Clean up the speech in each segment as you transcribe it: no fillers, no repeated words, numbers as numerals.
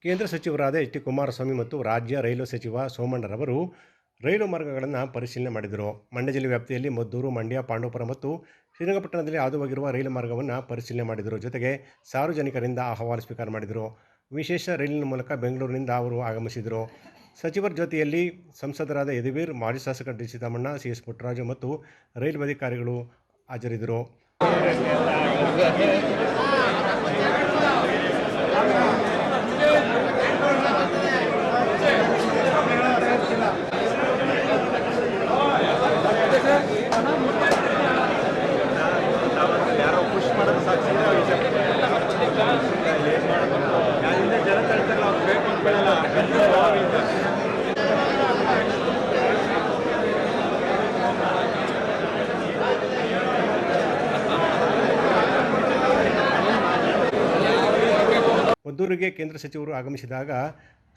ಕೇಂದ್ರ ಸಚಿವರಾದ H D Kumaraswamy ಮತ್ತು ರಾಜ್ಯ ರೈಲ್ವೆ ಸಚಿವ ಸೋಮಣ್ಣರವರು ರೈಲು ಮಾರ್ಗಗಳನ್ನು ಪರಿಶೀಲನೆ ಮಾಡಿದರು. ಮಂಡ್ಯ ಜಿಲ್ಲೆ ವ್ಯಾಪ್ತಿಯಲ್ಲಿ ಮದ್ದೂರು, ಮಂಡ್ಯ, ಪಾಂಡವಪುರ ಮತ್ತು ಶ್ರೀರಂಗಪಟ್ಟಣದಲ್ಲಿ ಹಾದುಹೋಗಿರುವ ರೈಲು ಮಾರ್ಗವನ್ನು ಪರಿಶೀಲನೆ ಮಾಡಿದರು. ಜೊತೆಗೆ ಸಾರ್ವಜನಿಕರಿಂದ ಅಹವಾಲು ಸ್ವೀಕಾರ ಮಾಡಿದರು. ವಿಶೇಷ ರೈಲಿನ ಮೂಲಕ ಬೆಂಗಳೂರಿನಿಂದ ಅವರು ಆಗಮಿಸಿದರು. ಸಚಿವರ ಜೊತೆಯಲ್ಲಿ ಸಂಸದರಾದ ಯದುವೀರ್, ಮಾಜಿ ಶಾಸಕ D Siddaramanna, C S Puttaraju ಮತ್ತು ರೈಲ್ವೆ ಅಧಿಕಾರಿಗಳು ಹಾಜರಿದ್ದರು. ಮದ್ದೂರಿಗೆ ಕೇಂದ್ರ ಸಚಿವರು ಆಗಮಿಸಿದಾಗ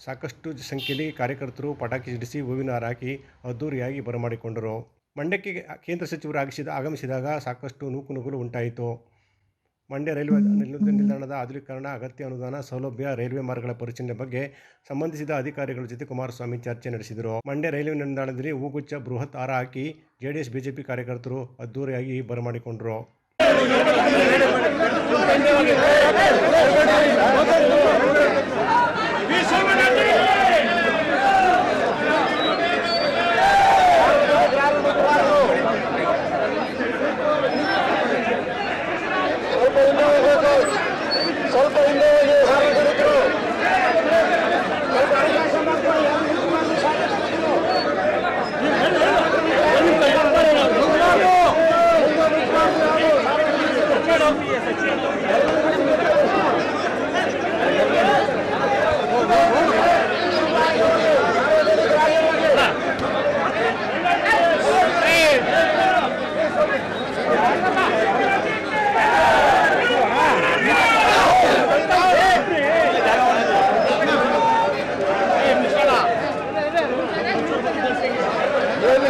ಸಾಕಷ್ಟು ಸಂಖ್ಯೆಯಲ್ಲಿ ಕಾರ್ಯಕರ್ತರು ಪಟಾಕಿ ಸಿಡಿಸಿ ಹೂವಿನ ಹಾರ ಹಾಕಿ ಅದ್ದೂರಿಯಾಗಿ ಬರಮಾಡಿಕೊಂಡರು. ಮಂಡ್ಯಕ್ಕೆ ಕೇಂದ್ರ ಸಚಿವರು ಆಗಮಿಸಿದಾಗ ಸಾಕಷ್ಟು ನೂಕುನುಗ್ಗಲು ಉಂಟಾಯಿತು. ಮಂಡ್ಯ ರೈಲ್ವೆ ನಿಲ್ದಾಣದ ಆಧುನೀಕರಣ, ಅಗತ್ಯ ಅನುದಾನ, ಸೌಲಭ್ಯ, ರೈಲ್ವೆ ಮಾರ್ಗಗಳ ಪರಿಶೀಲನೆ ಬಗ್ಗೆ ಸಂಬಂಧಿಸಿದ ಅಧಿಕಾರಿಗಳ ಜೊತೆ ಕುಮಾರಸ್ವಾಮಿ ಚರ್ಚೆ ನಡೆಸಿದರು. ಮಂಡ್ಯ ರೈಲ್ವೆ ನಿಲ್ದಾಣದಲ್ಲಿ ಹೂಗುಚ್ಛ, ಬೃಹತ್ ಹಾರ ಹಾಕಿ ಜೆಡಿಎಸ್, ಬಿಜೆಪಿ ಕಾರ್ಯಕರ್ತರು ಅದ್ದೂರಿಯಾಗಿ ಬರಮಾಡಿಕೊಂಡರು.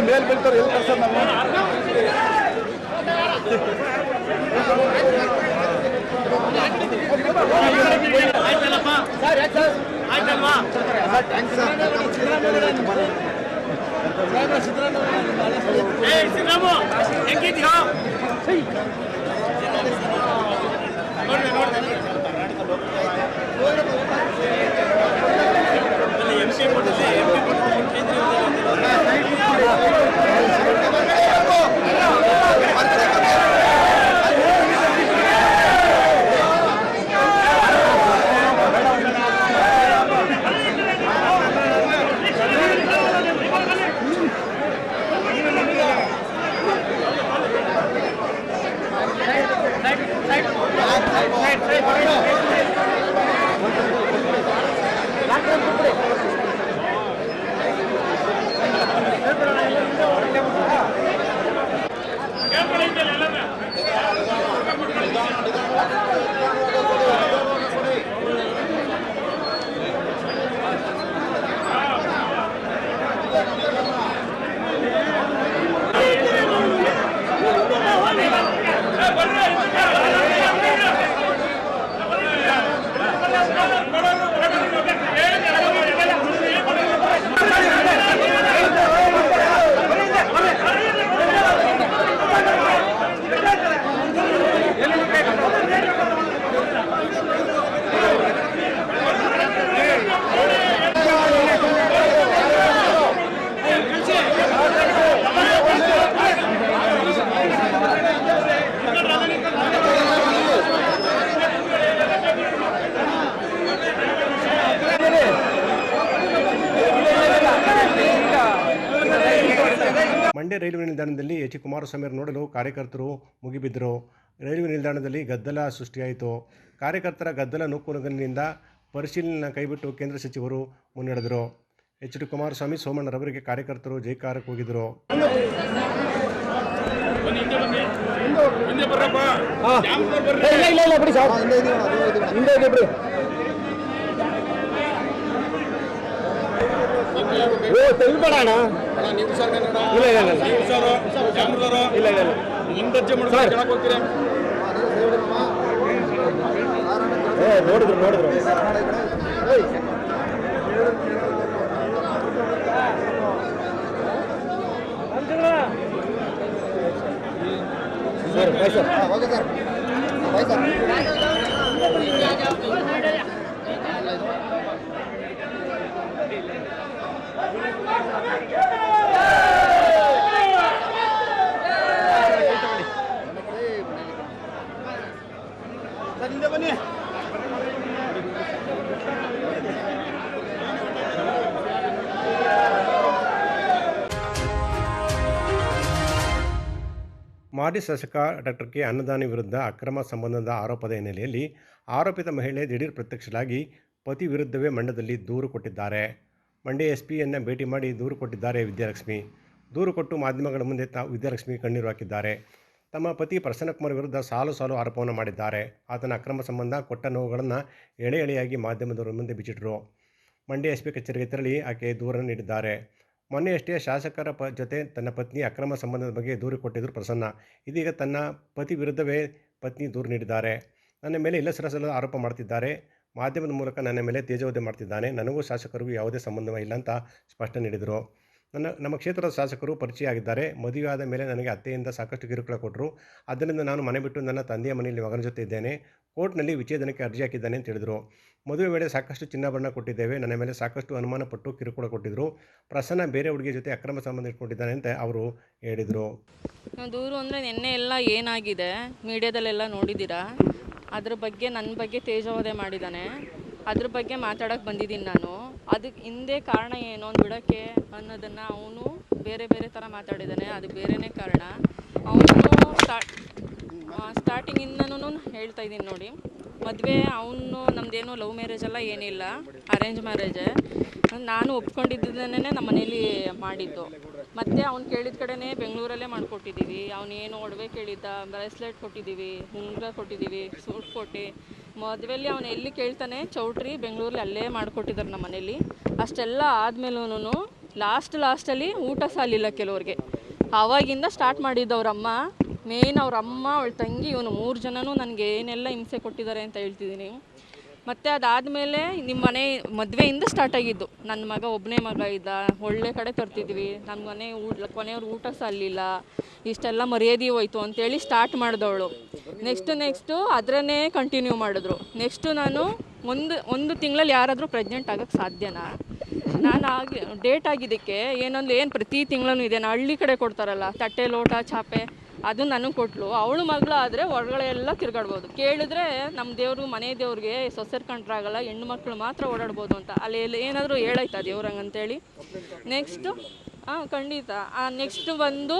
ಮೇಲ್ ಬೀಳ್ತಾರೆ ಎಲ್ಲಿ ಕಳ್ಸೋದು ನಾವು ಮಂಡ್ಯ ರೈಲ್ವೆ ನಿಲ್ದಾಣದಲ್ಲಿ ಎಚ್ ಡಿ ಕುಮಾರಸ್ವಾಮಿ ನೋಡಲು ಕಾರ್ಯಕರ್ತರು ಮುಗಿಬಿದ್ದರು. ರೈಲ್ವೆ ನಿಲ್ದಾಣದಲ್ಲಿ ಗದ್ದಲ ಸೃಷ್ಟಿಯಾಯಿತು. ಕಾರ್ಯಕರ್ತರ ಗದ್ದಲ ನೂಕುನುಗ್ಗಲಿನಿಂದ ಪರಿಶೀಲನೆ ಕೈಬಿಟ್ಟು ಕೇಂದ್ರ ಸಚಿವರು ಮುನ್ನಡೆದರು. ಎಚ್ ಡಿ ಕುಮಾರಸ್ವಾಮಿ, ಸೋಮಣ್ಣರವರಿಗೆ ಕಾರ್ಯಕರ್ತರು ಜೈಕಾರ ಕೂಗಿದರು. ತೆಗಿಬೇಡಣ ನೋಡಿದ್ರು ಬನ್ನಿ. ಮಾಜಿ ಶಾಸಕ ಡಾಕ್ಟರ್ ಕೆ ಅನ್ನದಾನಿ ವಿರುದ್ಧ ಅಕ್ರಮ ಸಂಬಂಧದ ಆರೋಪದ ಹಿನ್ನೆಲೆಯಲ್ಲಿ ಆರೋಪಿತ ಮಹಿಳೆ ದಿಢೀರ್ ಪ್ರತ್ಯಕ್ಷರಾಗಿ ಪತಿ ವಿರುದ್ಧವೇ ಮಂಡ್ಯದಲ್ಲಿ ದೂರು ಕೊಟ್ಟಿದ್ದಾರೆ. ಮಂಡ್ಯ ಎಸ್ಪಿಯನ್ನು ಭೇಟಿ ಮಾಡಿ ದೂರು ಕೊಟ್ಟಿದ್ದಾರೆ ವಿದ್ಯಾಲಕ್ಷ್ಮಿ. ದೂರು ಕೊಟ್ಟು ಮಾಧ್ಯಮಗಳ ಮುಂದೆ ವಿದ್ಯಾಲಕ್ಷ್ಮಿ ಕಣ್ಣೀರು ಹಾಕಿದ್ದಾರೆ. ತಮ್ಮ ಪತಿ ಪ್ರಸನ್ನಕುಮಾರ್ ವಿರುದ್ಧ ಸಾಲು ಆರೋಪವನ್ನು ಮಾಡಿದ್ದಾರೆ. ಆತನ ಅಕ್ರಮ ಸಂಬಂಧ ಕೊಟ್ಟ ನೋವುಗಳನ್ನು ಎಳೆಯಾಗಿ ಮಾಧ್ಯಮದವರ ಮುಂದೆ ಬಿಚ್ಚಿಟ್ಟರು. ಮಂಡ್ಯ ಎಸ್ಪಿ ಕಚೇರಿಗೆ ತೆರಳಿ ಆಕೆ ದೂರನ್ನು ನೀಡಿದ್ದಾರೆ. ಮೊನ್ನೆಯಷ್ಟೇ ಶಾಸಕರ ಜೊತೆ ತನ್ನ ಪತ್ನಿ ಅಕ್ರಮ ಸಂಬಂಧದ ಬಗ್ಗೆ ದೂರು ಕೊಟ್ಟಿದ್ದರು ಪ್ರಸನ್ನ. ಇದೀಗ ತನ್ನ ಪತಿ ವಿರುದ್ಧವೇ ಪತ್ನಿ ದೂರು ನೀಡಿದ್ದಾರೆ. ನನ್ನ ಮೇಲೆ ಇಲ್ಲಸಲ್ಲದ ಆರೋಪ ಮಾಡ್ತಿದ್ದಾರೆ. ಮಾಧ್ಯಮದ ಮೂಲಕ ನನ್ನ ಮೇಲೆ ತೇಜೋವಧೆ ಮಾಡ್ತಿದ್ದಾನೆ. ನನಗೂ ಶಾಸಕರಿಗೂ ಯಾವುದೇ ಸಂಬಂಧವೇ ಇಲ್ಲ ಅಂತ ಸ್ಪಷ್ಟನೆ ನೀಡಿದರು. ನಮ್ಮ ಕ್ಷೇತ್ರದ ಶಾಸಕರು ಪರಿಚಯ ಆಗಿದ್ದಾರೆ. ಮದುವೆ ಆದ ಮೇಲೆ ನನಗೆ ಅತ್ತೆಯಿಂದ ಸಾಕಷ್ಟು ಕಿರುಕುಳ ಕೊಟ್ಟರು. ಆದ್ದರಿಂದ ನಾನು ಮನೆ ಬಿಟ್ಟು ನನ್ನ ತಂದೆಯ ಮನೆಯಲ್ಲಿ ಮಗನ ಜೊತೆ ಇದ್ದೇನೆ. ಕೋರ್ಟ್ನಲ್ಲಿ ವಿಚ್ಛೇದನಕ್ಕೆ ಅರ್ಜಿ ಹಾಕಿದ್ದಾನೆ ಅಂತ ಹೇಳಿದರು. ಮದುವೆ ವೇಳೆ ಸಾಕಷ್ಟು ಚಿನ್ನಾಭರಣ ಕೊಟ್ಟಿದ್ದೇವೆ. ನನ್ನ ಮೇಲೆ ಸಾಕಷ್ಟು ಅನುಮಾನ ಪಟ್ಟು ಕಿರುಕುಳ ಕೊಟ್ಟಿದ್ದರು. ಪ್ರಸನ್ನ ಬೇರೆ ಹುಡುಗಿಯ ಜೊತೆ ಅಕ್ರಮ ಸಂಬಂಧ ಇಟ್ಕೊಂಡಿದ್ದಾನೆ ಅಂತ ಅವರು ಹೇಳಿದರು. ದೂರು ಅಂದರೆ ನಿನ್ನೆ ಎಲ್ಲ ಏನಾಗಿದೆ ಮೀಡಿಯಾದಲ್ಲೆಲ್ಲ ನೋಡಿದ್ದೀರಾ. ಅದ್ರ ಬಗ್ಗೆ ನನ್ನ ಬಗ್ಗೆ ತೇಜೋವಧೆ ಮಾಡಿದ್ದಾನೆ. ಅದ್ರ ಬಗ್ಗೆ ಮಾತಾಡೋಕ್ಕೆ ಬಂದಿದ್ದೀನಿ ನಾನು. ಅದಕ್ಕೆ ಹಿಂದೆ ಕಾರಣ ಏನು ಅಂತ ಬಿಡೋಕ್ಕೆ ಅನ್ನೋದನ್ನು ಅವನು ಬೇರೆ ಥರ ಮಾತಾಡಿದ್ದಾನೆ. ಅದು ಬೇರೆಯೇ ಕಾರಣ. ಅವನು ಸ್ಟಾರ್ಟಿಂಗಿಂದನೂ ಹೇಳ್ತಾ ಇದ್ದೀನಿ ನೋಡಿ, ಮದುವೆ ಅವನು ನಮ್ಮದೇನು ಲವ್ ಮ್ಯಾರೇಜ್ ಎಲ್ಲ ಏನಿಲ್ಲ, ಅರೇಂಜ್ ಮ್ಯಾರೇಜೇ. ನಾನು ಒಪ್ಕೊಂಡಿದ್ದನ್ನೇ ನಮ್ಮ ಮನೇಲಿ ಮಾಡಿದ್ದು. ಮತ್ತು ಅವ್ನು ಕೇಳಿದ ಕಡೆನೇ ಬೆಂಗಳೂರಲ್ಲೇ ಮಾಡಿಕೊಟ್ಟಿದ್ದೀವಿ. ಅವನೇನು ಒಡವೆ ಕೇಳಿದ್ದ, ಬ್ರೇಸ್ಲೆಟ್ ಕೊಟ್ಟಿದ್ದೀವಿ, ಉಂಗುರ ಕೊಟ್ಟಿದ್ದೀವಿ, ಸೂಟ್ ಕೊಟ್ಟು ಮದುವೆಯಲ್ಲಿ ಅವನು ಎಲ್ಲಿ ಕೇಳ್ತಾನೆ ಚೌಟ್ರಿ ಬೆಂಗಳೂರಲ್ಲಿ ಅಲ್ಲೇ ಮಾಡಿಕೊಟ್ಟಿದ್ದಾರೆ ನಮ್ಮ ಮನೇಲಿ. ಅಷ್ಟೆಲ್ಲ ಆದಮೇಲೂ ಲಾಸ್ಟಲ್ಲಿ ಊಟ ಸಾಲಿಲ್ಲ ಕೆಲವ್ರಿಗೆ. ಆವಾಗಿಂದ ಸ್ಟಾರ್ಟ್ ಮಾಡಿದ್ದವ್ರಮ್ಮ, ಮೇನ್ ಅವ್ರಮ್ಮ, ಅವಳ ತಂಗಿ, ಇವನು 3 ಜನನೂ ನನಗೆ ಏನೆಲ್ಲ ಹಿಂಸೆ ಕೊಟ್ಟಿದ್ದಾರೆ ಅಂತ ಹೇಳ್ತಿದ್ದೀನಿ. ಮತ್ತು ಅದಾದಮೇಲೆ ನಿಮ್ಮ ಮನೆ ಮದುವೆಯಿಂದ ಸ್ಟಾರ್ಟ್ ಆಗಿದ್ದು. ನನ್ನ ಮಗ ಒಬ್ಬನೇ ಮಗ ಇದ್ದ, ಒಳ್ಳೆ ಕಡೆ ತರ್ತಿದ್ವಿ, ನಮ್ಮ ಮನೆ ಕೊನೆಯವ್ರು ಊಟ ಸಾಲಿಲ್ಲ, ಇಷ್ಟೆಲ್ಲ ಮರ್ಯಾದೆ ಹೋಯ್ತು ಅಂತೇಳಿ ಸ್ಟಾರ್ಟ್ ಮಾಡಿದವಳು. ನೆಕ್ಸ್ಟು ಅದರನ್ನೇ ಕಂಟಿನ್ಯೂ ಮಾಡಿದ್ರು. ನೆಕ್ಸ್ಟು ನಾನು ಒಂದು ತಿಂಗಳಲ್ಲಿ ಯಾರಾದರೂ ಪ್ರೆಗ್ನೆಂಟ್ ಆಗೋಕ್ಕೆ ಸಾಧ್ಯನಾ? ನಾನು ಡೇಟ್ ಆಗಿದ್ದಕ್ಕೆ ಏನು ಪ್ರತಿ ತಿಂಗಳೂ ಇದೆ. ಹಳ್ಳಿ ಕಡೆ ಕೊಡ್ತಾರಲ್ಲ ತಟ್ಟೆ ಲೋಟ ಚಾಪೆ, ಅದು ನನಗೆ ಕೊಟ್ಲು. ಅವಳು ಮಗಳು ಆದರೆ ಹೊರಗಡೆ ಎಲ್ಲ ತಿರ್ಗಾಡ್ಬೋದು. ಕೇಳಿದ್ರೆ ನಮ್ಮ ದೇವರು ಮನೆ ದೇವ್ರಿಗೆ ಸೊಸೆರ್ ಕಂಡ್ರಾಗಲ್ಲ, ಹೆಣ್ಣು ಮಕ್ಕಳು ಮಾತ್ರ ಓಡಾಡ್ಬೋದು ಅಂತ. ಅಲ್ಲಿ ಏನಾದರೂ ಹೇಳಾಯ್ತಾ ದೇವ್ರಂಗೆ ಅಂತೇಳಿ. ನೆಕ್ಸ್ಟು ಖಂಡಿತ. ನೆಕ್ಸ್ಟು ಬಂದು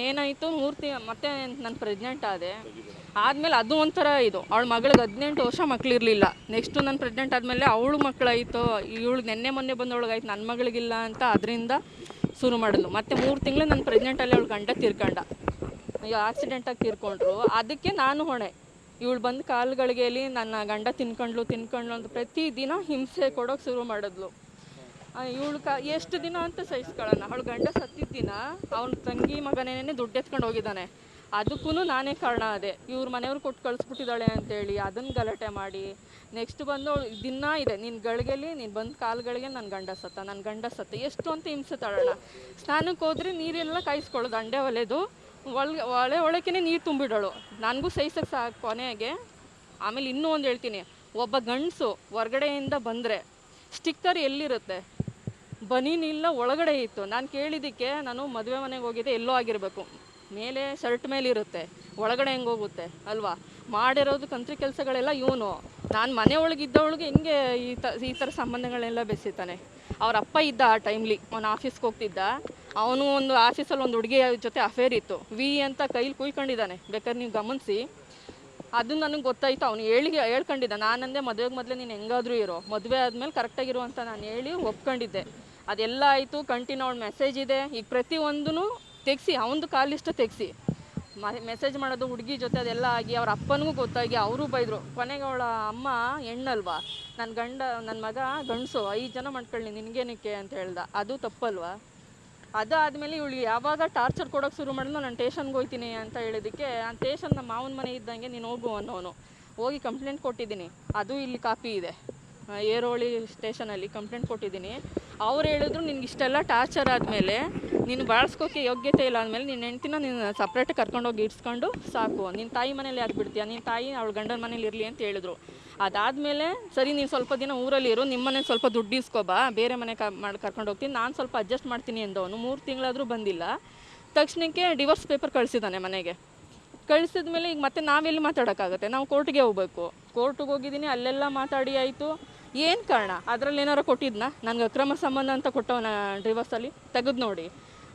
ಏನಾಯಿತು, 3 ತಿಂಗಳು ಮತ್ತೆ ನಾನು ಪ್ರೆಗ್ನೆಂಟ್ ಆದೆ. ಆದಮೇಲೆ ಅದು ಒಂಥರ ಇದು, ಅವಳ ಮಗಳಿಗೆ 18 ವರ್ಷ ಮಕ್ಕಳಿರಲಿಲ್ಲ. ನೆಕ್ಸ್ಟು ನಾನು ಪ್ರೆಗ್ನೆಂಟ್ ಆದಮೇಲೆ ಅವಳು ಮಕ್ಕಳಾಯಿತು. ಇವಳು ಮೊನ್ನೆ ಬಂದವಳಿಗಾಯ್ತು, ನನ್ನ ಮಗಳಿಗಿಲ್ಲ ಅಂತ ಅದರಿಂದ ಶುರು ಮಾಡಿದ್ಲು. ಮತ್ತು 3 ತಿಂಗಳು ನಾನು ಪ್ರೆಗ್ನೆಂಟಲ್ಲಿ ಅವಳು ಗಂಡ ತೀರ್ಕೊಂಡ, ಆಕ್ಸಿಡೆಂಟಾಗಿ ತೀರ್ಕೊಂಡ್ರು. ಅದಕ್ಕೆ ನಾನು ಹೊಣೆ. ಇವಳು ಬಂದು ಕಾಲುಗಳಿಗೆಯಲ್ಲಿ ನನ್ನ ಗಂಡ ತಿನ್ಕೊಂಡ್ಲು ಅಂತ ಪ್ರತಿದಿನ ಹಿಂಸೆ ಕೊಡೋಕೆ ಶುರು ಮಾಡಿದ್ಲು. ಇವಳು ಎಷ್ಟು ದಿನ ಅಂತ ಸಹಿಸ್ಕೊಳ್ಳೋಣ. ಅವಳು ಗಂಡ ಸತ್ತಿದ್ದ ದಿನ ಅವನ ತಂಗಿ ಮಗನೇನೆ ದುಡ್ಡು ಎತ್ಕೊಂಡು ಹೋಗಿದ್ದಾನೆ. ಅದಕ್ಕೂ ನಾನೇ ಕಾರಣ ಅದೇ. ಇವ್ರ ಮನೆಯವ್ರು ಕೊಟ್ಟು ಕಳಿಸ್ಬಿಟ್ಟಿದ್ದಾಳೆ ಅಂತೇಳಿ ಅದನ್ನು ಗಲಾಟೆ ಮಾಡಿ ನೆಕ್ಸ್ಟ್ ಬಂದು ದಿನ ಇದೆ, ನಿನ್ನ ಗಳಿಗೆಲಿ ನೀನು ಬಂದು ಕಾಲುಗಳಿಗೆ ನನ್ನ ಗಂಡ ಸತ್ತ ಎಷ್ಟು ಅಂತ ಹಿಂಸೆ ತಳೋಣ. ಸ್ನಾನಕ್ಕೆ ಹೋದರೆ ನೀರೆಲ್ಲ ಕಾಯಿಸ್ಕೊಳ್ಳೋದು, ಅಂಡೆ ಒಲೆದು ಒಳಕ್ಕೆ ನೀರು ತುಂಬಿಡೋಳು. ನನಗೂ ಸಹಿಸಕ್ಕೆ ಸಾಕು ಕೊನೆಗೆ. ಆಮೇಲೆ ಇನ್ನೂ ಒಂದು ಹೇಳ್ತೀನಿ, ಒಬ್ಬ ಗಂಡಸು ಹೊರಗಡೆಯಿಂದ ಬಂದರೆ ಸ್ಟಿಕ್ಕರ್ ಎಲ್ಲಿರುತ್ತೆ? ಬನೀನಿಲ್ಲ, ಒಳಗಡೆ ಇತ್ತು. ನಾನು ಕೇಳಿದ್ದಕ್ಕೆ ನಾನು ಮದುವೆ ಮನೆಗೆ ಹೋಗಿದ್ದೆ, ಎಲ್ಲೋ ಆಗಿರಬೇಕು, ಮೇಲೆ ಶರ್ಟ್ ಮೇಲೆ ಇರುತ್ತೆ, ಒಳಗಡೆ ಹೆಂಗೆ ಹೋಗುತ್ತೆ ಅಲ್ವಾ? ಮಾಡಿರೋದು ಕಂತ್ರಿ ಕೆಲಸಗಳೆಲ್ಲ ಇವನು. ನಾನು ಮನೆ ಒಳಗಿದ್ದವಳಿಗೆ ಹೆಂಗೆ ಈ ಥರ ಸಂಬಂಧಗಳನ್ನೆಲ್ಲ ಬೆಸೀತಾನೆ. ಅವ್ರ ಅಪ್ಪ ಇದ್ದ ಆ ಟೈಮ್ಲಿ, ಅವನು ಆಫೀಸ್ಗೆ ಹೋಗ್ತಿದ್ದ. ಅವನು ಒಂದು ಆಫೀಸಲ್ಲಿ ಒಂದು ಹುಡುಗಿ ಜೊತೆ ಅಫೇರ್ ಇತ್ತು, ವಿ ಅಂತ ಕೈಲಿ ಕುಯ್ಕೊಂಡಿದ್ದಾನೆ, ಬೇಕಾದ್ರೆ ನೀವು ಗಮನಿಸಿ. ಅದು ನನಗೆ ಗೊತ್ತಾಯಿತು, ಅವನು ಹೇಳ್ಕೊಂಡಿದ್ದ. ನಾನಂದೆ ಮದುವೆಗೆ ಮೊದಲೇ ನೀನು ಹೆಂಗಾದರೂ ಇರೋ, ಮದುವೆ ಆದಮೇಲೆ ಕರೆಕ್ಟಾಗಿರು ಅಂತ ನಾನು ಹೇಳಿ ಒಪ್ಕೊಂಡಿದ್ದೆ. ಅದೆಲ್ಲ ಆಯಿತು. ಕಂಟಿನ್ಯೂ ಅವಳ ಮೆಸೇಜ್ ಇದೆ. ಈಗ ಪ್ರತಿಯೊಂದೂ ತೆಗೆಸಿ, ಅವನದು ಕಾಲಿಷ್ಟ ತೆಗೆಸಿ ಮೆಸೇಜ್ ಮಾಡೋದು ಹುಡುಗಿ ಜೊತೆ ಅದೆಲ್ಲ ಆಗಿ ಅವ್ರ ಅಪ್ಪನಿಗೂ ಗೊತ್ತಾಗಿ ಅವರು ಬೈದರು. ಕೊನೆಗೆ ಅವಳ ಅಮ್ಮ ಹೆಣ್ಣಲ್ವಾ, ನನ್ನ ಮಗ ಗಂಡಸು, 5 ಜನ ಮಾಡ್ಕೊಳ್ಳಿ ನಿನಗೇನಕ್ಕೆ ಅಂತ ಹೇಳ್ದ. ಅದು ತಪ್ಪಲ್ವಾ? ಅದಾದಮೇಲೆ ಇವಳಿಗೆ ಯಾವಾಗ ಟಾರ್ಚರ್ ಕೊಡೋಕ್ಕೆ ಶುರು ಮಾಡಿದ್ಲು, ನಾನು ಟೇಷನ್ಗೆ ಹೋಗ್ತೀನಿ ಅಂತ ಹೇಳಿದ್ದಕ್ಕೆ, ಆ ಟೇಷನ್ ನಮ್ಮ ಮಾವನ ಮನೆ ಇದ್ದಂಗೆ ನೀನು ಹೋಗು ಅನ್ನೋನು. ಹೋಗಿ ಕಂಪ್ಲೇಂಟ್ ಕೊಟ್ಟಿದ್ದೀನಿ, ಅದು ಇಲ್ಲಿ ಕಾಪಿ ಇದೆ, ಏರೋಳಿ ಸ್ಟೇಷನಲ್ಲಿ ಕಂಪ್ಲೇಂಟ್ ಕೊಟ್ಟಿದ್ದೀನಿ. ಅವ್ರು ಹೇಳಿದ್ರು ನಿನ್ಗೆ ಇಷ್ಟೆಲ್ಲ ಟಾರ್ಚರ್ ಆದಮೇಲೆ ನೀನು ಬಾಳಿಸ್ಕೋಕೆ ಯೋಗ್ಯತೆ ಇಲ್ಲ ಅಂದಮೇಲೆ ನಿನ್ನ ಹೆಂಡ್ತಿನ ನೀನು ಸಪ್ರೇಟಾಗಿ ಕರ್ಕೊಂಡೋಗಿ ಇಡ್ಸ್ಕೊಂಡು ಸಾಕು, ನಿನ್ನ ತಾಯಿ ಮನೇಲಿ ಯಾಕೆ ಬಿಡ್ತೀಯ, ನಿನ್ನ ತಾಯಿ ಅವಳ ಗಂಡನ ಮನೇಲಿ ಇರಲಿ ಅಂತ ಹೇಳಿದ್ರು. ಅದಾದಮೇಲೆ ಸರಿ ನೀನು ಸ್ವಲ್ಪ ದಿನ ಊರಲ್ಲಿ ಇರು, ನಿಮ್ಮ ಮನೇಲಿ ಸ್ವಲ್ಪ ದುಡ್ಡು ಇಸ್ಕೊಬಾ, ಬೇರೆ ಮನೆ ಕರ್ಕೊಂಡು ಹೋಗ್ತೀನಿ, ನಾನು ಸ್ವಲ್ಪ ಅಡ್ಜಸ್ಟ್ ಮಾಡ್ತೀನಿ ಎಂದವನು 3 ತಿಂಗಳಾದರೂ ಬಂದಿಲ್ಲ. ತಕ್ಷಣಕ್ಕೆ ಡಿವೋರ್ಸ್ ಪೇಪರ್ ಕಳಿಸಿದ್ದಾನೆ ಮನೆಗೆ. ಕಳಿಸಿದ ಮೇಲೆ ಈಗ ಮತ್ತೆ ನಾವೆಲ್ಲಿ ಮಾತಾಡೋಕ್ಕಾಗುತ್ತೆ, ನಾವು ಕೋರ್ಟ್ಗೆ ಹೋಗ್ಬೇಕು. ಕೋರ್ಟಿಗೆ ಹೋಗಿದ್ದೀನಿ, ಅಲ್ಲೆಲ್ಲ ಮಾತಾಡಿ ಆಯಿತು. ಏನು ಕಾರಣ, ಅದರಲ್ಲಿ ಏನಾರು ಕೊಟ್ಟಿದ್ನಾ, ನನಗೆ ಅಕ್ರಮ ಸಂಬಂಧ ಅಂತ ಕೊಟ್ಟವನ ಡಿವೋರ್ಸಲ್ಲಿ ತೆಗೆದು ನೋಡಿ.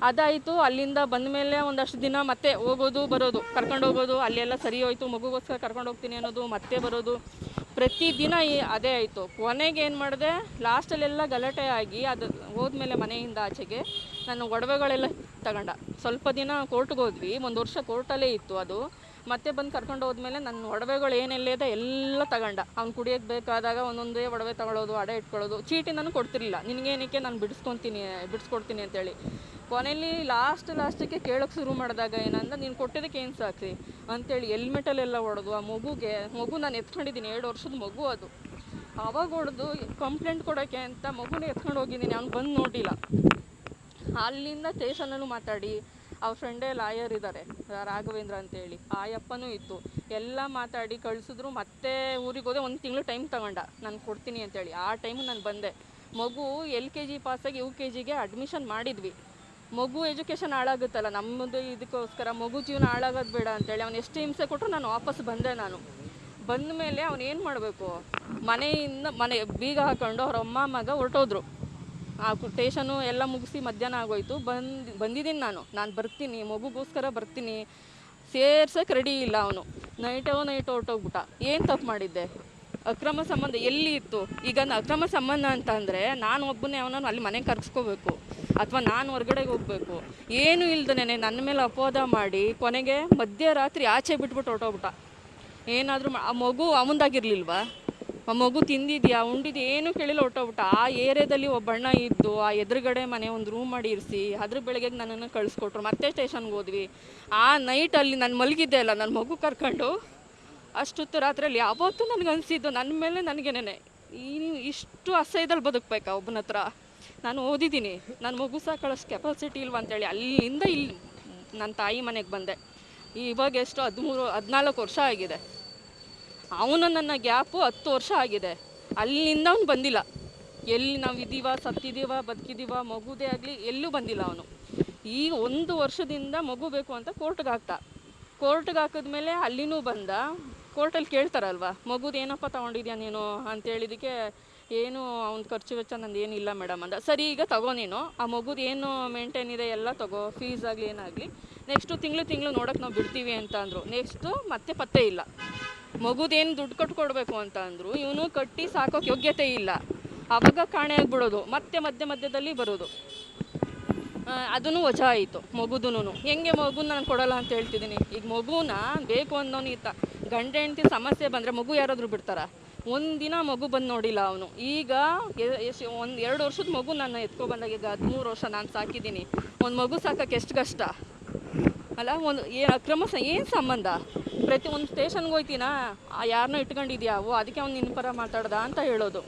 ಅದಾಯಿತು. ಅಲ್ಲಿಂದ ಬಂದ ಮೇಲೆ ಒಂದಷ್ಟು ದಿನ ಮತ್ತೆ ಹೋಗೋದು ಬರೋದು, ಕರ್ಕೊಂಡು ಹೋಗೋದು, ಅಲ್ಲೆಲ್ಲ ಸರಿ ಹೋಯ್ತು, ಮಗುಗೋಸ್ಕರ ಕರ್ಕೊಂಡು ಹೋಗ್ತೀನಿ ಅನ್ನೋದು, ಮತ್ತೆ ಬರೋದು, ಪ್ರತಿದಿನ ಅದೇ ಆಯಿತು. ಕೊನೆಗೆ ಏನು ಮಾಡಿದೆ, ಲಾಸ್ಟಲ್ಲೆಲ್ಲ ಗಲಾಟೆ ಆಗಿ ಅದು ಹೋದ್ಮೇಲೆ ಮನೆಯಿಂದ ಆಚೆಗೆ ನನ್ನ ಒಡವೆಗಳೆಲ್ಲ ತಗೊಂಡ. ಸ್ವಲ್ಪ ದಿನ ಕೋರ್ಟ್ಗೆ ಹೋದ್ವಿ, 1 ವರ್ಷ ಕೋರ್ಟಲ್ಲೇ ಇತ್ತು ಅದು. ಮತ್ತೆ ಬಂದು ಕರ್ಕೊಂಡು ಹೋದ್ಮೇಲೆ ನನ್ನ ಒಡವೆಗಳು ಏನೆಲ್ಲ ಇದೆ ಎಲ್ಲ ತಗೊಂಡ. ಅವ್ನು ಕುಡಿಯೋಕ್ಕೆ ಬೇಕಾದಾಗ ಒಂದೊಂದೇ ಒಡವೆ ತಗೊಳ್ಳೋದು, ಅಡ ಇಟ್ಕೊಳ್ಳೋದು. ಚೀಟಿ ನಾನು ಕೊಡ್ತಿರಲಿಲ್ಲ, ನಿನಗೇನಕ್ಕೆ ನಾನು ಬಿಡಿಸ್ಕೊಡ್ತೀನಿ ಅಂತೇಳಿ. ಕೊನೆಯಲ್ಲಿ ಲಾಸ್ಟಿಗೆ ಕೇಳೋಕ್ಕೆ ಶುರು ಮಾಡಿದಾಗ ಏನಂದ, ನೀನು ಕೊಟ್ಟಿದ್ದಕ್ಕೆ ಏನು ಸಾಕ್ರಿ ಅಂತೇಳಿ ಹೆಲ್ಮೆಟಲ್ಲೆಲ್ಲ ಹೊಡೆದು, ಆ ಮಗು ನಾನು ಎತ್ಕೊಂಡಿದ್ದೀನಿ, 2 ವರ್ಷದ ಮಗು ಅದು. ಆವಾಗ ಹೊಡೆದು ಕಂಪ್ಲೇಂಟ್ ಕೊಡೋಕ್ಕೆ ಅಂತ ಮಗುನ ಎತ್ಕೊಂಡು ಹೋಗಿದ್ದೀನಿ, ಅವ್ನು ಬಂದು ನೋಡಿಲ್ಲ. ಅಲ್ಲಿಂದ ಸ್ಟೇಷನಲ್ಲೂ ಮಾತಾಡಿ, ಅವ್ರ ಫ್ರೆಂಡೇ ಲಾಯರ್ ಇದ್ದಾರೆ, ರಾಘವೇಂದ್ರ ಅಂತೇಳಿ, ಆ ಯಪ್ಪನೂ ಇತ್ತು, ಎಲ್ಲ ಮಾತಾಡಿ ಕಳಿಸಿದ್ರು. ಮತ್ತೆ ಊರಿಗೆ ಹೋದೆ, 1 ತಿಂಗಳು ಟೈಮ್ ತಗೊಂಡ ನಾನು ಕೊಡ್ತೀನಿ ಅಂತೇಳಿ. ಆ ಟೈಮು ನಾನು ಬಂದೆ. ಮಗು LKG ಪಾಸಾಗಿ UKGಗೆ ಅಡ್ಮಿಷನ್ ಮಾಡಿದ್ವಿ. ಮಗು ಎಜುಕೇಷನ್ ಹಾಳಾಗುತ್ತಲ್ಲ, ನಮ್ಮದು ಇದಕ್ಕೋಸ್ಕರ ಮಗು ಜೀವನ ಹಾಳಾಗೋದು ಬೇಡ ಅಂತೇಳಿ ಅವ್ನು ಎಷ್ಟು ಹಿಂಸೆ ಕೊಟ್ಟರು ನಾನು ವಾಪಸ್ ಬಂದೆ. ಬಂದ ಮೇಲೆ ಅವನು ಏನು ಮಾಡಬೇಕು, ಮನೆ ಬೀಗ ಹಾಕ್ಕೊಂಡು ಅವ್ರ ಅಮ್ಮ ಮಗ ಹೊರಟೋದ್ರು. ಆ ಸ್ಟೇಷನು ಎಲ್ಲ ಮುಗಿಸಿ ಮಧ್ಯಾಹ್ನ ಆಗೋಯ್ತು. ಬಂದಿದ್ದೀನಿ ನಾನು ಬರ್ತೀನಿ, ಮಗುಗೋಸ್ಕರ ಬರ್ತೀನಿ, ಸೇರ್ಸೋಕ್ಕೆ ರೆಡಿ ಇಲ್ಲ ಅವನು. ನೈಟ್ ಹೊರಟೋಗ್ಬಿಟ್ಟ. ಏನು ತಪ್ಪು ಮಾಡಿದ್ದೆ, ಅಕ್ರಮ ಸಂಬಂಧ ಎಲ್ಲಿ ಇತ್ತು? ಈಗ ಅಕ್ರಮ ಸಂಬಂಧ ಅಂತ ಅಂದರೆ ನಾನು ಒಬ್ಬನೇ ಅವನನ್ನು ಅಲ್ಲಿ ಮನೆಗೆ ಕರ್ಸ್ಕೋಬೇಕು, ಅಥವಾ ನಾನು ಹೊರಗಡೆಗೆ ಹೋಗಬೇಕು. ಏನು ಇಲ್ದನೇ ನನ್ನ ಮೇಲೆ ಅಪವಾದ ಮಾಡಿ ಕೊನೆಗೆ ಮಧ್ಯರಾತ್ರಿ ಆಚೆ ಬಿಟ್ಬಿಟ್ಟು ಹೊರಟೋಗ್ಬಿಟ್ಟ. ಏನಾದರೂ ಆ ಮಗು ಅವಂದಾಗಿರ್ಲಿಲ್ವಾ? ಆ ಮಗು ತಿಂದಿದ್ಯಾ, ಉಂಡಿದ್ಯಾ, ಏನೂ ಕೇಳಿಲ್ಲ, ಹೊರಟೋಗ್ಬಿಟ್ಟ. ಆ ಏರಿಯಾದಲ್ಲಿ ಒಬ್ಬ ಅಣ್ಣ ಇದ್ದು ಆ ಎದುರುಗಡೆ ಮನೆ ಒಂದು ರೂಮ್ ಮಾಡಿ ಇರಿಸಿ ಅದ್ರ ಬೆಳಗ್ಗೆ ನನ್ನನ್ನು ಕಳಿಸ್ಕೊಟ್ರು. ಮತ್ತೆ ಸ್ಟೇಷನ್ಗೆ ಹೋದ್ವಿ. ಆ ನೈಟಲ್ಲಿ ನಾನು ಮಲಗಿದ್ದೆ ಅಲ್ಲ, ನನ್ನ ಮಗು ಕರ್ಕೊಂಡು ಅಷ್ಟೊತ್ತು ರಾತ್ರಿಯಲ್ಲಿ ಯಾವತ್ತೂ ನನಗೆ ಅನಿಸಿದ್ದು ನನ್ನ ಮೇಲೆ ನನಗೇನೆ ಇಷ್ಟು ಅಸಹ್ಯದಲ್ಲಿ ಬದುಕಬೇಕಾ ಒಬ್ಬನ ಹತ್ರ. ನಾನು ಓದಿದ್ದೀನಿ, ನನ್ನ ಮಗು ಸಾಕೊಳ್ಳೋಷ್ಟು ಕೆಪಾಸಿಟಿ ಇಲ್ವ ಅಂತೇಳಿ ಅಲ್ಲಿಂದ ಇಲ್ಲಿ ನನ್ನ ತಾಯಿ ಮನೆಗೆ ಬಂದೆ. ಇವಾಗ ಎಷ್ಟು 13-14 ವರ್ಷ ಆಗಿದೆ. ಅವನು ನನ್ನ ಗ್ಯಾಪು 10 ವರ್ಷ ಆಗಿದೆ. ಅಲ್ಲಿಂದ ಅವನು ಬಂದಿಲ್ಲ. ಎಲ್ಲಿ ನಾವು ಇದ್ದೀವ, ಸತ್ತಿದ್ದೀವ, ಬದುಕಿದ್ದೀವ, ಮಗುದೇ ಆಗಲಿ ಎಲ್ಲೂ ಬಂದಿಲ್ಲ ಅವನು. ಈ 1 ವರ್ಷದಿಂದ ಮಗು ಬೇಕು ಅಂತ ಕೋರ್ಟ್ಗೆ ಹಾಕಿದ್ಮೇಲೆ ಅಲ್ಲಿನೂ ಬಂದ. ಕೋರ್ಟಲ್ಲಿ ಕೇಳ್ತಾರಲ್ವ, ಮಗುದು ಏನಪ್ಪ ತೊಗೊಂಡಿದ್ಯಾ ನೀನು ಅಂತೇಳಿದಕ್ಕೆ, ಏನು ಅವ್ನ ಖರ್ಚು ವೆಚ್ಚ ನಂದು ಏನಿಲ್ಲ ಮೇಡಮ್ ಅಂದ. ಸರಿ, ಈಗ ತಗೋ ನೀನು, ಆ ಮಗುದು ಏನು ಮೇಂಟೈನ್ ಇದೆ ಎಲ್ಲ ತಗೋ, ಫೀಸ್ ಆಗಲಿ ಏನಾಗಲಿ, ನೆಕ್ಸ್ಟು ತಿಂಗಳು ನೋಡೋಕೆ ನಾವು ಬಿಡ್ತೀವಿ ಅಂತ ಅಂದರು. ನೆಕ್ಸ್ಟು ಮತ್ತೆ ಪತ್ತೆ ಇಲ್ಲ. ಮಗುದೇನು ದುಡ್ಡು ಕೊಡಬೇಕು ಅಂತ ಅಂದರು. ಇವನು ಕಟ್ಟಿ ಸಾಕೋಕ್ಕೆ ಯೋಗ್ಯತೆ ಇಲ್ಲ. ಆವಾಗ ಕಾಣೆ ಆಗಿಬಿಡೋದು, ಮತ್ತೆ ಮಧ್ಯದಲ್ಲಿ ಬರೋದು. ಅದೂ ವಜಾ ಆಯಿತು ಮಗುದೂ. ಹೆಂಗೆ ಮಗುನ ನಾನು ಕೊಡೋಲ್ಲ ಅಂತ ಹೇಳ್ತಿದ್ದೀನಿ. ಈಗ ಮಗುನ ಬೇಕು ಅಂದವನು ಇತ್ತ. ಗಂಡ ಹೆಂಡತಿ ಸಮಸ್ಯೆ ಬಂದರೆ ಮಗು ಯಾರಾದರೂ ಬಿಡ್ತಾರ? ಒಂದಿನ ಮಗು ಬಂದು ನೋಡಿಲ್ಲ ಅವನು. ಈಗ 2 ವರ್ಷದ ಮಗು ನಾನು ಎತ್ಕೊಬಂದಾಗ, ಈಗ 13 ವರ್ಷ ನಾನು ಸಾಕಿದ್ದೀನಿ. ಒಂದು ಮಗು ಸಾಕೋಕ್ಕೆ ಎಷ್ಟು ಕಷ್ಟ ಅಲ್ಲ? ಅಕ್ರಮ ಏನು ಸಂಬಂಧ? ಒಂದು ಸ್ಟೇಷನ್ಗೆ ಹೋಗ್ತೀನಾ, ಯಾರನ್ನೋ ಇಟ್ಕೊಂಡಿದ್ಯಾ, ಅದಕ್ಕೆ ಅವ್ನು ನಿನ್ನ ಪರ ಮಾತಾಡ್ದ ಅಂತ ಹೇಳೋದು.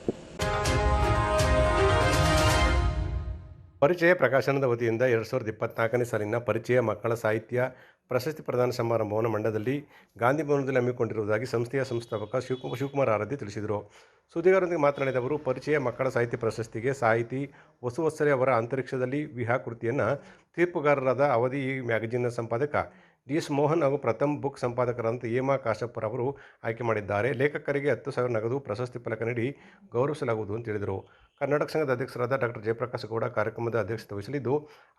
ಪರಿಚಯ ಪ್ರಕಾಶನದ ವತಿಯಿಂದ 2024ನೇ ಸಾಲಿನ ಪರಿಚಯ ಮಕ್ಕಳ ಸಾಹಿತ್ಯ ಪ್ರಶಸ್ತಿ ಪ್ರದಾನ ಸಮಾರಂಭವನ್ನು ಮಂಡ್ಯದಲ್ಲಿ ಗಾಂಧಿ ಭವನದಲ್ಲಿ ಹಮ್ಮಿಕೊಂಡಿರುವುದಾಗಿ ಸಂಸ್ಥೆಯ ಸಂಸ್ಥಾಪಕ ಶಿವಕುಮಾರ್ ಆರಾಧ್ಯ ತಿಳಿಸಿದರು. ಸುದ್ದಿಗಾರರೊಂದಿಗೆ ಮಾತನಾಡಿದ ಅವರು, ಪರಿಚಯ ಮಕ್ಕಳ ಸಾಹಿತ್ಯ ಪ್ರಶಸ್ತಿಗೆ ಸಾಹಿತಿ ವಸುವತ್ಸಲೆ ಅವರ ಅಂತರಿಕ್ಷದಲ್ಲಿ ವಿಹಾಕೃತಿಯನ್ನು ತೀರ್ಪುಗಾರರಾದ ಅವಧಿ ಈ ಮ್ಯಾಗಜಿನ್ನ ಸಂಪಾದಕ DS ಮೋಹನ್ ಹಾಗೂ ಪ್ರಥಮ್ ಬುಕ್ ಸಂಪಾದಕರಾದ ಹೇಮಾ ಕಾಶಪ್ಪರ್ ಅವರು ಆಯ್ಕೆ ಮಾಡಿದ್ದಾರೆ. ಲೇಖಕರಿಗೆ 10,000 ನಗದು ಪ್ರಶಸ್ತಿ ಫಲಕ ನೀಡಿ ಗೌರವಿಸಲಾಗುವುದು ಅಂತ ಹೇಳಿದರು. ಕರ್ನಾಟಕ ಸಂಘದ ಅಧ್ಯಕ್ಷರಾದ ಡಾಕ್ಟರ್ ಜಯಪ್ರಕಾಶ್ ಗೌಡ ಕಾರ್ಯಕ್ರಮದ ಅಧ್ಯಕ್ಷತೆ ವಹಿಸಲಿದ್ದು,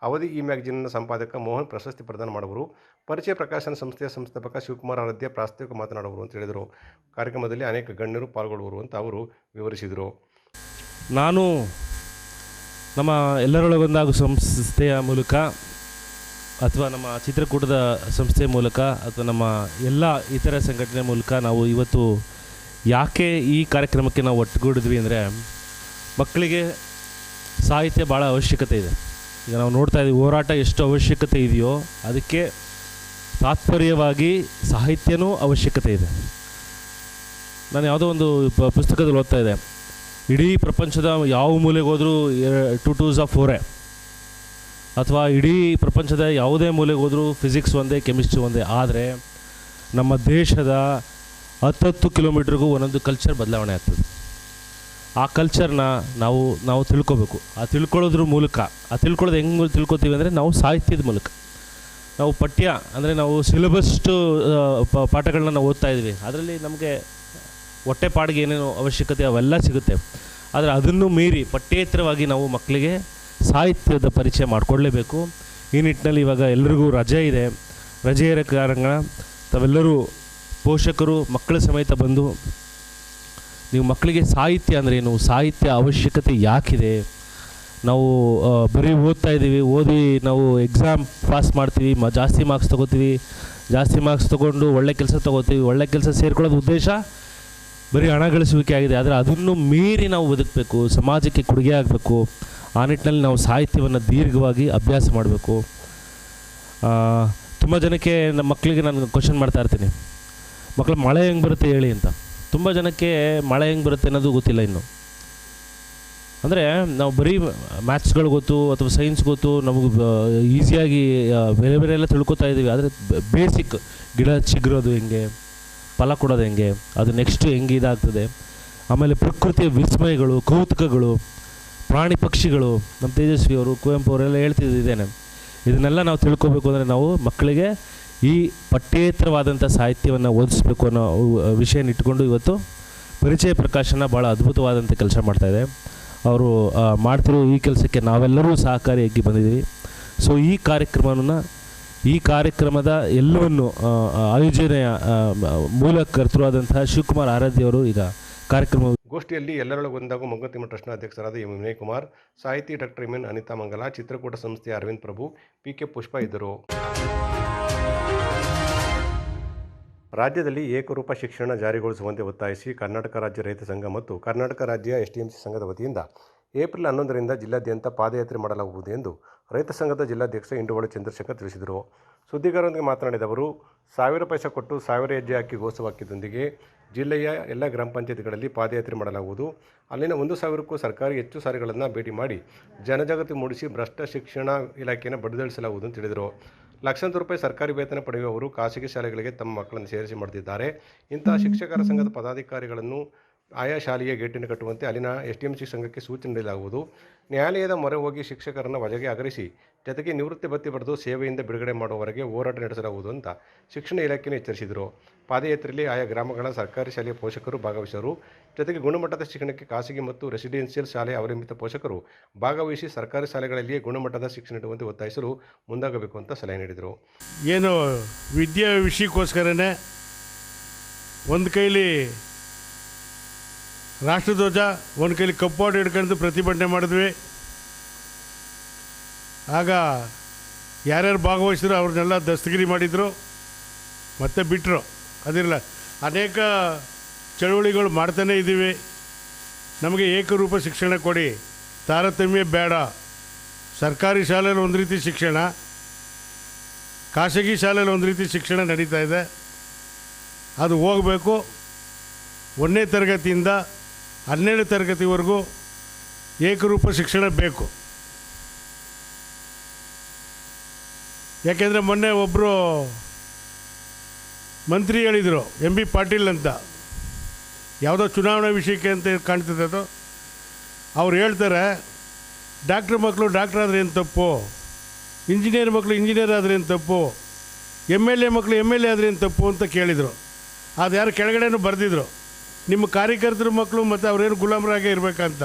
ಅವಧಿ ಈ ಮ್ಯಾಗಜಿನ್ನ ಸಂಪಾದಕ ಮೋಹನ್ ಪ್ರಶಸ್ತಿ ಪ್ರದಾನ ಮಾಡುವರು. ಪರಿಚಯ ಪ್ರಕಾಶನ ಸಂಸ್ಥೆಯ ಸಂಸ್ಥಾಪಕ ಶಿವಕುಮಾರ್ ಆರಾಧ್ಯ ಪ್ರಾಸ್ತಾವಿಕ ಮಾತನಾಡುವರು ಅಂತ ಹೇಳಿದರು. ಕಾರ್ಯಕ್ರಮದಲ್ಲಿ ಅನೇಕ ಗಣ್ಯರು ಪಾಲ್ಗೊಳ್ಳುವರು ಅಂತ ಅವರು ವಿವರಿಸಿದರು. ನಾನು ನಮ್ಮ ಎಲ್ಲರೊಳಗೊಂದಾಗು ಸಂಸ್ಥೆಯ ಮೂಲಕ ಅಥವಾ ನಮ್ಮ ಚಿತ್ರಕೂಟದ ಸಂಸ್ಥೆ ಮೂಲಕ ಅಥವಾ ನಮ್ಮ ಎಲ್ಲ ಇತರ ಸಂಘಟನೆ ಮೂಲಕ ನಾವು ಇವತ್ತು ಯಾಕೆ ಈ ಕಾರ್ಯಕ್ರಮಕ್ಕೆ ನಾವು ಒಟ್ಟುಗೂಡಿದ್ವಿ ಅಂದರೆ, ಮಕ್ಕಳಿಗೆ ಸಾಹಿತ್ಯ ಭಾಳ ಅವಶ್ಯಕತೆ ಇದೆ. ಈಗ ನಾವು ನೋಡ್ತಾ ಇದ್ದೀವಿ, ಹೋರಾಟ ಎಷ್ಟು ಅವಶ್ಯಕತೆ ಇದೆಯೋ ಅದಕ್ಕೆ ತಾತ್ಪರ್ಯವಾಗಿ ಸಾಹಿತ್ಯನೂ ಅವಶ್ಯಕತೆ ಇದೆ. ನಾನು ಯಾವುದೋ ಒಂದು ಪುಸ್ತಕದಲ್ಲಿ ಓದ್ತಾ ಇದೆ, ಇಡೀ ಪ್ರಪಂಚದ ಯಾವ ಮೂಲೆಗೆ ಹೋದರೂ 2 2s 4 ಅಥವಾ ಇಡೀ ಪ್ರಪಂಚದ ಯಾವುದೇ ಮೂಲೆಗೆ ಹೋದರೂ ಫಿಸಿಕ್ಸ್ ಒಂದೇ, ಕೆಮಿಸ್ಟ್ರಿ ಒಂದೇ. ಆದರೆ ನಮ್ಮ ದೇಶದ 10 ಕಿಲೋಮೀಟ್ರಿಗೂ ಒಂದೊಂದು ಕಲ್ಚರ್ ಬದಲಾವಣೆ ಆಗ್ತದೆ. ಆ ಕಲ್ಚರ್ನ ನಾವು ತಿಳ್ಕೊಬೇಕು. ಆ ತಿಳ್ಕೊಳ್ಳೋದ್ರ ಮೂಲಕ, ಆ ತಿಳ್ಕೊಳ್ಳೋದು ಹೆಂಗೆ ತಿಳ್ಕೊತೀವಿ ಅಂದರೆ ನಾವು ಸಾಹಿತ್ಯದ ಮೂಲಕ. ನಾವು ಪಠ್ಯ ಅಂದರೆ ನಾವು ಸಿಲೆಬಸ್ಟು ಪಾಠಗಳನ್ನ ನಾವು ಓದ್ತಾ ಇದ್ವಿ, ಅದರಲ್ಲಿ ನಮಗೆ ಹೊಟ್ಟೆಪಾಡಿಗೆ ಏನೇನು ಅವಶ್ಯಕತೆ ಅವೆಲ್ಲ ಸಿಗುತ್ತೆ. ಆದರೆ ಅದನ್ನು ಮೀರಿ ಪಠ್ಯೇತರವಾಗಿ ನಾವು ಮಕ್ಕಳಿಗೆ ಸಾಹಿತ್ಯದ ಪರಿಚಯ ಮಾಡಿಕೊಡ್ಲೇಬೇಕು. ಈ ನಿಟ್ಟಿನಲ್ಲಿ ಇವಾಗ ಎಲ್ರಿಗೂ ರಜೆ ಇದೆ. ರಜೆ ಇರೋ ಕಾರಣ ತಾವೆಲ್ಲರೂ ಪೋಷಕರು ಮಕ್ಕಳ ಸಮೇತ ಬಂದು ನೀವು ಮಕ್ಕಳಿಗೆ ಸಾಹಿತ್ಯ ಅಂದ್ರೇನು, ಸಾಹಿತ್ಯ ಅವಶ್ಯಕತೆ ಯಾಕಿದೆ, ನಾವು ಬರೀ ಓದ್ತಾ ಇದ್ದೀವಿ, ಓದಿ ನಾವು ಎಕ್ಸಾಮ್ ಪಾಸ್ ಮಾಡ್ತೀವಿ, ಜಾಸ್ತಿ ಮಾರ್ಕ್ಸ್ ತೊಗೋತೀವಿ, ಜಾಸ್ತಿ ಮಾರ್ಕ್ಸ್ ತೊಗೊಂಡು ಒಳ್ಳೆ ಕೆಲಸ ತೊಗೋತೀವಿ, ಒಳ್ಳೆ ಕೆಲಸ ಸೇರ್ಕೊಳ್ಳೋದು ಉದ್ದೇಶ ಬರೀ ಹಣ ಗಳಿಸುವಿಕೆ ಆಗಿದೆ. ಆದರೆ ಅದನ್ನು ಮೀರಿ ನಾವು ಬದುಕಬೇಕು, ಸಮಾಜಕ್ಕೆ ಕೊಡುಗೆ ಆಗಬೇಕು. ಆ ನಿಟ್ಟಿನಲ್ಲಿ ನಾವು ಸಾಹಿತ್ಯವನ್ನು ದೀರ್ಘವಾಗಿ ಅಭ್ಯಾಸ ಮಾಡಬೇಕು. ತುಂಬ ಜನಕ್ಕೆ ನಮ್ಮ ಮಕ್ಕಳಿಗೆ ನಾನು ಕ್ವಶನ್ ಮಾಡ್ತಾ ಇರ್ತೀನಿ, ಮಕ್ಕಳು ಮಳೆ ಹೆಂಗೆ ಬರುತ್ತೆ ಹೇಳಿ ಅಂತ. ತುಂಬ ಜನಕ್ಕೆ ಮಳೆ ಹೆಂಗೆ ಬರುತ್ತೆ ಅನ್ನೋದು ಗೊತ್ತಿಲ್ಲ ಇನ್ನು. ಅಂದರೆ ನಾವು ಬರೀ ಮ್ಯಾಥ್ಸ್ಗಳು ಗೊತ್ತು ಅಥವಾ ಸೈನ್ಸ್ ಗೊತ್ತು, ನಮಗೆ ಈಸಿಯಾಗಿ ಬೇರೆ ಬೇರೆ ಎಲ್ಲ ತಿಳ್ಕೊತಾ ಇದ್ದೀವಿ. ಆದರೆ ಬೇಸಿಕ್ ಗಿಡ ಚಿಗುರೋದು ಹೆಂಗೆ, ಫಲ ಕೊಡೋದು ಹೆಂಗೆ, ಅದು ನೆಕ್ಸ್ಟ್ ಹೆಂಗೆ ಇದಾಗ್ತದೆ, ಆಮೇಲೆ ಪ್ರಕೃತಿಯ ವಿಸ್ಮಯಗಳು, ಕೌತುಕಗಳು, ಪ್ರಾಣಿ ಪಕ್ಷಿಗಳು, ನಮ್ಮ ತೇಜಸ್ವಿ ಅವರು, ಕುವೆಂಪು ಅವರೆಲ್ಲ ಹೇಳ್ತಿದ್ದೇನೆ. ಇದನ್ನೆಲ್ಲ ನಾವು ತಿಳ್ಕೊಬೇಕು ಅಂದರೆ ನಾವು ಮಕ್ಕಳಿಗೆ ಈ ಪಠ್ಯೇತರವಾದಂಥ ಸಾಹಿತ್ಯವನ್ನು ಓದಿಸ್ಬೇಕು ಅನ್ನೋ ವಿಷಯನ ಇಟ್ಕೊಂಡು ಇವತ್ತು ಪರಿಚಯ ಪ್ರಕಾಶನ ಭಾಳ ಅದ್ಭುತವಾದಂಥ ಕೆಲಸ ಮಾಡ್ತಾಯಿದೆ. ಅವರು ಮಾಡ್ತಿರೋ ಈ ಕೆಲಸಕ್ಕೆ ನಾವೆಲ್ಲರೂ ಸಹಕಾರಿಯಾಗಿ ಬಂದಿದ್ದೀವಿ. ಸೊ ಈ ಕಾರ್ಯಕ್ರಮದ ಎಲ್ಲವನ್ನು ಆಯೋಜನೆಯ ಮೂಲಕರ್ತರು ಆದಂತಹ ಶಿವಕುಮಾರ್ ಆರಾಧ್ಯವರು ಈಗ ಕಾರ್ಯಕ್ರಮ ಗೋಷ್ಠಿಯಲ್ಲಿ ಎಲ್ಲರೊಳಗೊಂದಾಗೂ ಮಂಗತಿಮ್ಮ ಟ್ರಸ್ಟ್ನ ಅಧ್ಯಕ್ಷರಾದ ಎಂ ವಿನಯ್ ಕುಮಾರ್, ಸಾಹಿತಿ ಡಾಕ್ಟರ್ ಎಂ ಎನ್ ಅನಿತಾ ಮಂಗಲ, ಚಿತ್ರಕೂಟ ಸಂಸ್ಥೆಯ ಅರವಿಂದ್ ಪ್ರಭು, ಪಿಕೆ ಪುಷ್ಪ ಇದ್ದರು. ರಾಜ್ಯದಲ್ಲಿ ಏಕರೂಪ ಶಿಕ್ಷಣ ಜಾರಿಗೊಳಿಸುವಂತೆ ಒತ್ತಾಯಿಸಿ ಕರ್ನಾಟಕ ರಾಜ್ಯ ರೈತ ಸಂಘ ಮತ್ತು ಕರ್ನಾಟಕ ರಾಜ್ಯ STMC ಸಂಘದ ವತಿಯಿಂದ ಏಪ್ರಿಲ್ 11ರಿಂದ ಜಿಲ್ಲಾದ್ಯಂತ ಪಾದಯಾತ್ರೆ ಮಾಡಲಾಗುವುದು ಎಂದು ರೈತ ಸಂಘದ ಜಿಲ್ಲಾಧ್ಯಕ್ಷ ಇಂಡುವಳಿ ಚಂದ್ರಶೇಖರ್ ತಿಳಿಸಿದರು. ಸುದ್ದಿಗಾರರೊಂದಿಗೆ ಮಾತನಾಡಿದ ಅವರು, 1000 ಪೈಸೆ ಕೊಟ್ಟು 1000 ಹೆಜ್ಜೆ ಹಾಕಿ ಘೋಷವಾಕ್ಯದೊಂದಿಗೆ ಜಿಲ್ಲೆಯ ಎಲ್ಲ ಗ್ರಾಮ ಪಂಚಾಯತ್ಗಳಲ್ಲಿ ಪಾದಯಾತ್ರೆ ಮಾಡಲಾಗುವುದು. ಅಲ್ಲಿನ 1000ಕ್ಕೂ ಸರ್ಕಾರಿ ಹೆಚ್ಚು ಸಾರಿಗಳನ್ನು ಭೇಟಿ ಮಾಡಿ ಜನಜಾಗೃತಿ ಮೂಡಿಸಿ ಭ್ರಷ್ಟ ಶಿಕ್ಷಣ ಇಲಾಖೆಯನ್ನು ಬಡಿದಳಿಸಲಾಗುವುದು ಎಂದು ತಿಳಿದರು. ಲಕ್ಷಾಂತರ ರೂಪಾಯಿ ಸರ್ಕಾರಿ ವೇತನ ಪಡೆಯುವವರು ಖಾಸಗಿ ಶಾಲೆಗಳಿಗೆ ತಮ್ಮ ಮಕ್ಕಳನ್ನು ಸೇರಿಸಿ ಮಾಡುತ್ತಿದ್ದಾರೆ. ಇಂತಹ ಶಿಕ್ಷಕರ ಸಂಘದ ಪದಾಧಿಕಾರಿಗಳನ್ನು ಆಯಾ ಶಾಲೆಯ ಗೇಟಿನ ಕಟ್ಟುವಂತೆ ಅಲ್ಲಿನ STMC ಸಂಘಕ್ಕೆ ಸೂಚನೆ ನೀಡಲಾಗುವುದು. ನ್ಯಾಯಾಲಯದ ಮೊರೆ ಹೋಗಿ ಶಿಕ್ಷಕರನ್ನು ವಜೆಗೆ ಅಗರಿಸಿ ಜೊತೆಗೆ ನಿವೃತ್ತಿ ಭತ್ಯೆ ಪಡೆದು ಸೇವೆಯಿಂದ ಬಿಡುಗಡೆ ಮಾಡುವವರೆಗೆ ಹೋರಾಟ ನಡೆಸಲಾಗುವುದು ಅಂತ ಶಿಕ್ಷಣ ಇಲಾಖೆಯನ್ನು ಎಚ್ಚರಿಸಿದರು. ಪಾದಯಾತ್ರೆಯಲ್ಲಿ ಆಯಾ ಗ್ರಾಮಗಳ ಸರ್ಕಾರಿ ಶಾಲೆಯ ಪೋಷಕರು ಭಾಗವಹಿಸಿದರು. ಜೊತೆಗೆ ಗುಣಮಟ್ಟದ ಶಿಕ್ಷಣಕ್ಕೆ ಖಾಸಗಿ ಮತ್ತು ರೆಸಿಡೆನ್ಷಿಯಲ್ ಶಾಲೆ ಅವಲಂಬಿತ ಪೋಷಕರು ಭಾಗವಹಿಸಿ ಸರ್ಕಾರಿ ಶಾಲೆಗಳಲ್ಲಿಯೇ ಗುಣಮಟ್ಟದ ಶಿಕ್ಷಣ ನೀಡುವಂತೆ ಒತ್ತಾಯಿಸಲು ಮುಂದಾಗಬೇಕು ಅಂತ ಸಲಹೆ ನೀಡಿದರು. ಏನು ವಿದ್ಯೆ ವಿಷಯಕ್ಕೋಸ್ಕರನೇ ಒಂದು ಕೈಲಿ ರಾಷ್ಟ್ರಧ್ವಜ, ಒಂದು ಕೈಲಿ ಕಪ್ಪಾಡು ಹಿಡ್ಕೊಂಡು ಪ್ರತಿಭಟನೆ ಮಾಡಿದ್ವಿ. ಆಗ ಯಾರ್ಯಾರು ಭಾಗವಹಿಸಿದ್ರು ಅವ್ರನ್ನೆಲ್ಲ ದಸ್ತಗಿರಿ ಮಾಡಿದರು, ಮತ್ತೆ ಬಿಟ್ಟರು. ಅದಿರಲ್ಲ, ಅನೇಕ ಚಳುವಳಿಗಳು ಮಾಡ್ತಾನೇ ಇದ್ದೀವಿ. ನಮಗೆ ಏಕರೂಪ ಶಿಕ್ಷಣ ಕೊಡಿ, ತಾರತಮ್ಯ ಬೇಡ. ಸರ್ಕಾರಿ ಶಾಲೆಯಲ್ಲಿ ಒಂದು ರೀತಿ ಶಿಕ್ಷಣ, ಖಾಸಗಿ ಶಾಲೆಯಲ್ಲಿ ಒಂದು ರೀತಿ ಶಿಕ್ಷಣ ನಡೀತಾ ಇದೆ. ಅದು ಹೋಗಬೇಕು. 1ನೇ ತರಗತಿಯಿಂದ 12ನೇ ತರಗತಿವರೆಗೂ ಏಕರೂಪ ಶಿಕ್ಷಣ ಬೇಕು. ಯಾಕೆಂದರೆ ಮೊನ್ನೆ ಒಬ್ಬರು ಮಂತ್ರಿ ಹೇಳಿದರು, MB ಪಾಟೀಲ್ ಅಂತ, ಯಾವುದೋ ಚುನಾವಣಾ ವಿಷಯಕ್ಕೆ ಅಂತ ಕಾಣ್ತದೆ ಅದು. ಅವ್ರು ಹೇಳ್ತಾರೆ, ಡಾಕ್ಟ್ರ್ ಮಕ್ಕಳು ಡಾಕ್ಟ್ರ್ ಆದರೆ ಏನು ತಪ್ಪು, ಇಂಜಿನಿಯರ್ ಮಕ್ಕಳು ಇಂಜಿನಿಯರ್ ಆದರೆ ಏನು ತಪ್ಪು, MLA ಮಕ್ಕಳು MLA ಆದರೆ ಏನು ತಪ್ಪು ಅಂತ ಕೇಳಿದರು. ಅದು ಯಾರು ಕೆಳಗಡೆನೂ ಬರೆದಿದ್ರು, ನಿಮ್ಮ ಕಾರ್ಯಕರ್ತರ ಮಕ್ಕಳು ಮತ್ತು ಅವರೇನು ಗುಲಾಮರಾಗೇ ಇರಬೇಕಂತ.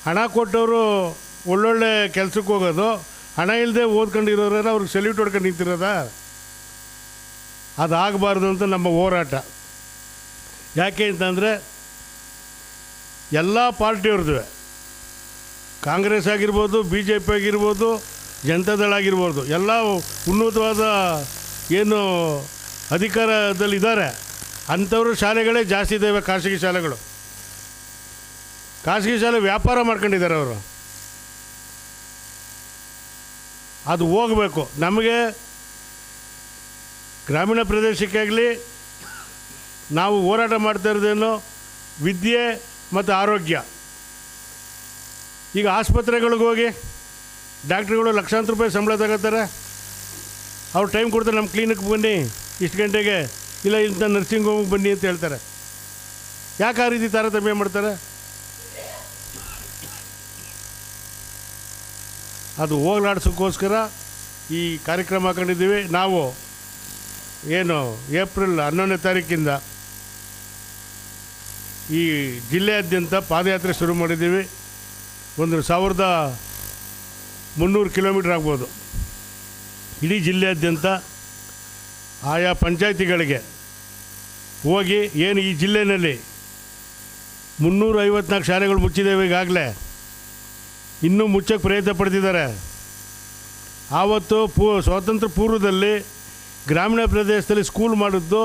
ಹಣ ಕೊಟ್ಟವರು ಒಳ್ಳೊಳ್ಳೆ ಕೆಲಸಕ್ಕೆ ಹೋಗೋದು, ಹಣ ಇಲ್ಲದೆ ಓದ್ಕೊಂಡಿರೋರೆಲ್ಲ ಅವ್ರಿಗೆ ಸೆಲ್ಯೂಟ್ ಹೊಡ್ಕೊಂಡು ನಿಂತಿರೋದ? ಅದಾಗಬಾರ್ದು ಅಂತ ನಮ್ಮ ಹೋರಾಟ. ಯಾಕೆ ಅಂತಂದರೆ ಎಲ್ಲ ಪಾರ್ಟಿಯವ್ರದ್ದು, ಕಾಂಗ್ರೆಸ್ ಆಗಿರ್ಬೋದು, BJP ಆಗಿರ್ಬೋದು, ಜನತಾದಳ ಆಗಿರ್ಬೋದು, ಎಲ್ಲ ಉನ್ನತವಾದ ಏನು ಅಧಿಕಾರದಲ್ಲಿದ್ದಾರೆ ಅಂಥವರು ಶಾಲೆಗಳೇ ಜಾಸ್ತಿ ಇದ್ದಾವೆ. ಖಾಸಗಿ ಶಾಲೆಗಳು, ಖಾಸಗಿ ಶಾಲೆ ವ್ಯಾಪಾರ ಮಾಡ್ಕೊಂಡಿದ್ದಾರೆ ಅವರು. ಅದು ಹೋಗಬೇಕು. ನಮಗೆ ಗ್ರಾಮೀಣ ಪ್ರದೇಶಕ್ಕಾಗಲಿ ನಾವು ಹೋರಾಟ ಮಾಡ್ತಾ ಇರೋದೇನು ವಿದ್ಯೆ ಮತ್ತು ಆರೋಗ್ಯ. ಈಗ ಆಸ್ಪತ್ರೆಗಳಿಗೆ ಹೋಗಿ ಡಾಕ್ಟ್ರುಗಳು ಲಕ್ಷಾಂತರ ರೂಪಾಯಿ ಸಂಬಳ ತಗೋತಾರೆ. ಅವ್ರು ಟೈಮ್ ಕೊಡ್ತಾರೆ, ನಮ್ಮ ಕ್ಲಿನಿಕ್ಗೆ ಬನ್ನಿ ಇಷ್ಟು ಗಂಟೆಗೆ, ಇಲ್ಲ ಇಂಥ ನರ್ಸಿಂಗ್ ಹೋಮಿಗೆ ಬನ್ನಿ ಅಂತ ಹೇಳ್ತಾರೆ. ಯಾಕೆ ಆ ರೀತಿ ತಾರತಮ್ಯ ಮಾಡ್ತಾರೆ? ಅದು ಹೋಗ್ಲಾಡ್ಸೋಕ್ಕೋಸ್ಕರ ಈ ಕಾರ್ಯಕ್ರಮ ಹಾಕೊಂಡಿದ್ದೀವಿ. ನಾವು ಏನು ಏಪ್ರಿಲ್ 11ನೇ ತಾರೀಕಿಂದ ಈ ಜಿಲ್ಲೆಯಾದ್ಯಂತ ಪಾದಯಾತ್ರೆ ಶುರು ಮಾಡಿದ್ದೀವಿ. 1300 ಕಿಲೋಮೀಟ್ರ್ ಆಗ್ಬೋದು. ಇಡೀ ಜಿಲ್ಲೆಯಾದ್ಯಂತ ಆಯಾ ಪಂಚಾಯಿತಿಗಳಿಗೆ ಹೋಗಿ, ಏನು ಈ ಜಿಲ್ಲೆಯಲ್ಲಿ 354 ಶಾಲೆಗಳು ಮುಚ್ಚಿದ್ದೇವೆ ಈಗಾಗಲೇ, ಇನ್ನೂ ಮುಚ್ಚೋಕ್ಕೆ ಪ್ರಯತ್ನ ಪಡ್ತಿದ್ದಾರೆ. ಆವತ್ತು ಸ್ವಾತಂತ್ರ್ಯ ಪೂರ್ವದಲ್ಲಿ ಗ್ರಾಮೀಣ ಪ್ರದೇಶದಲ್ಲಿ ಸ್ಕೂಲ್ ಮಾಡಿದ್ದು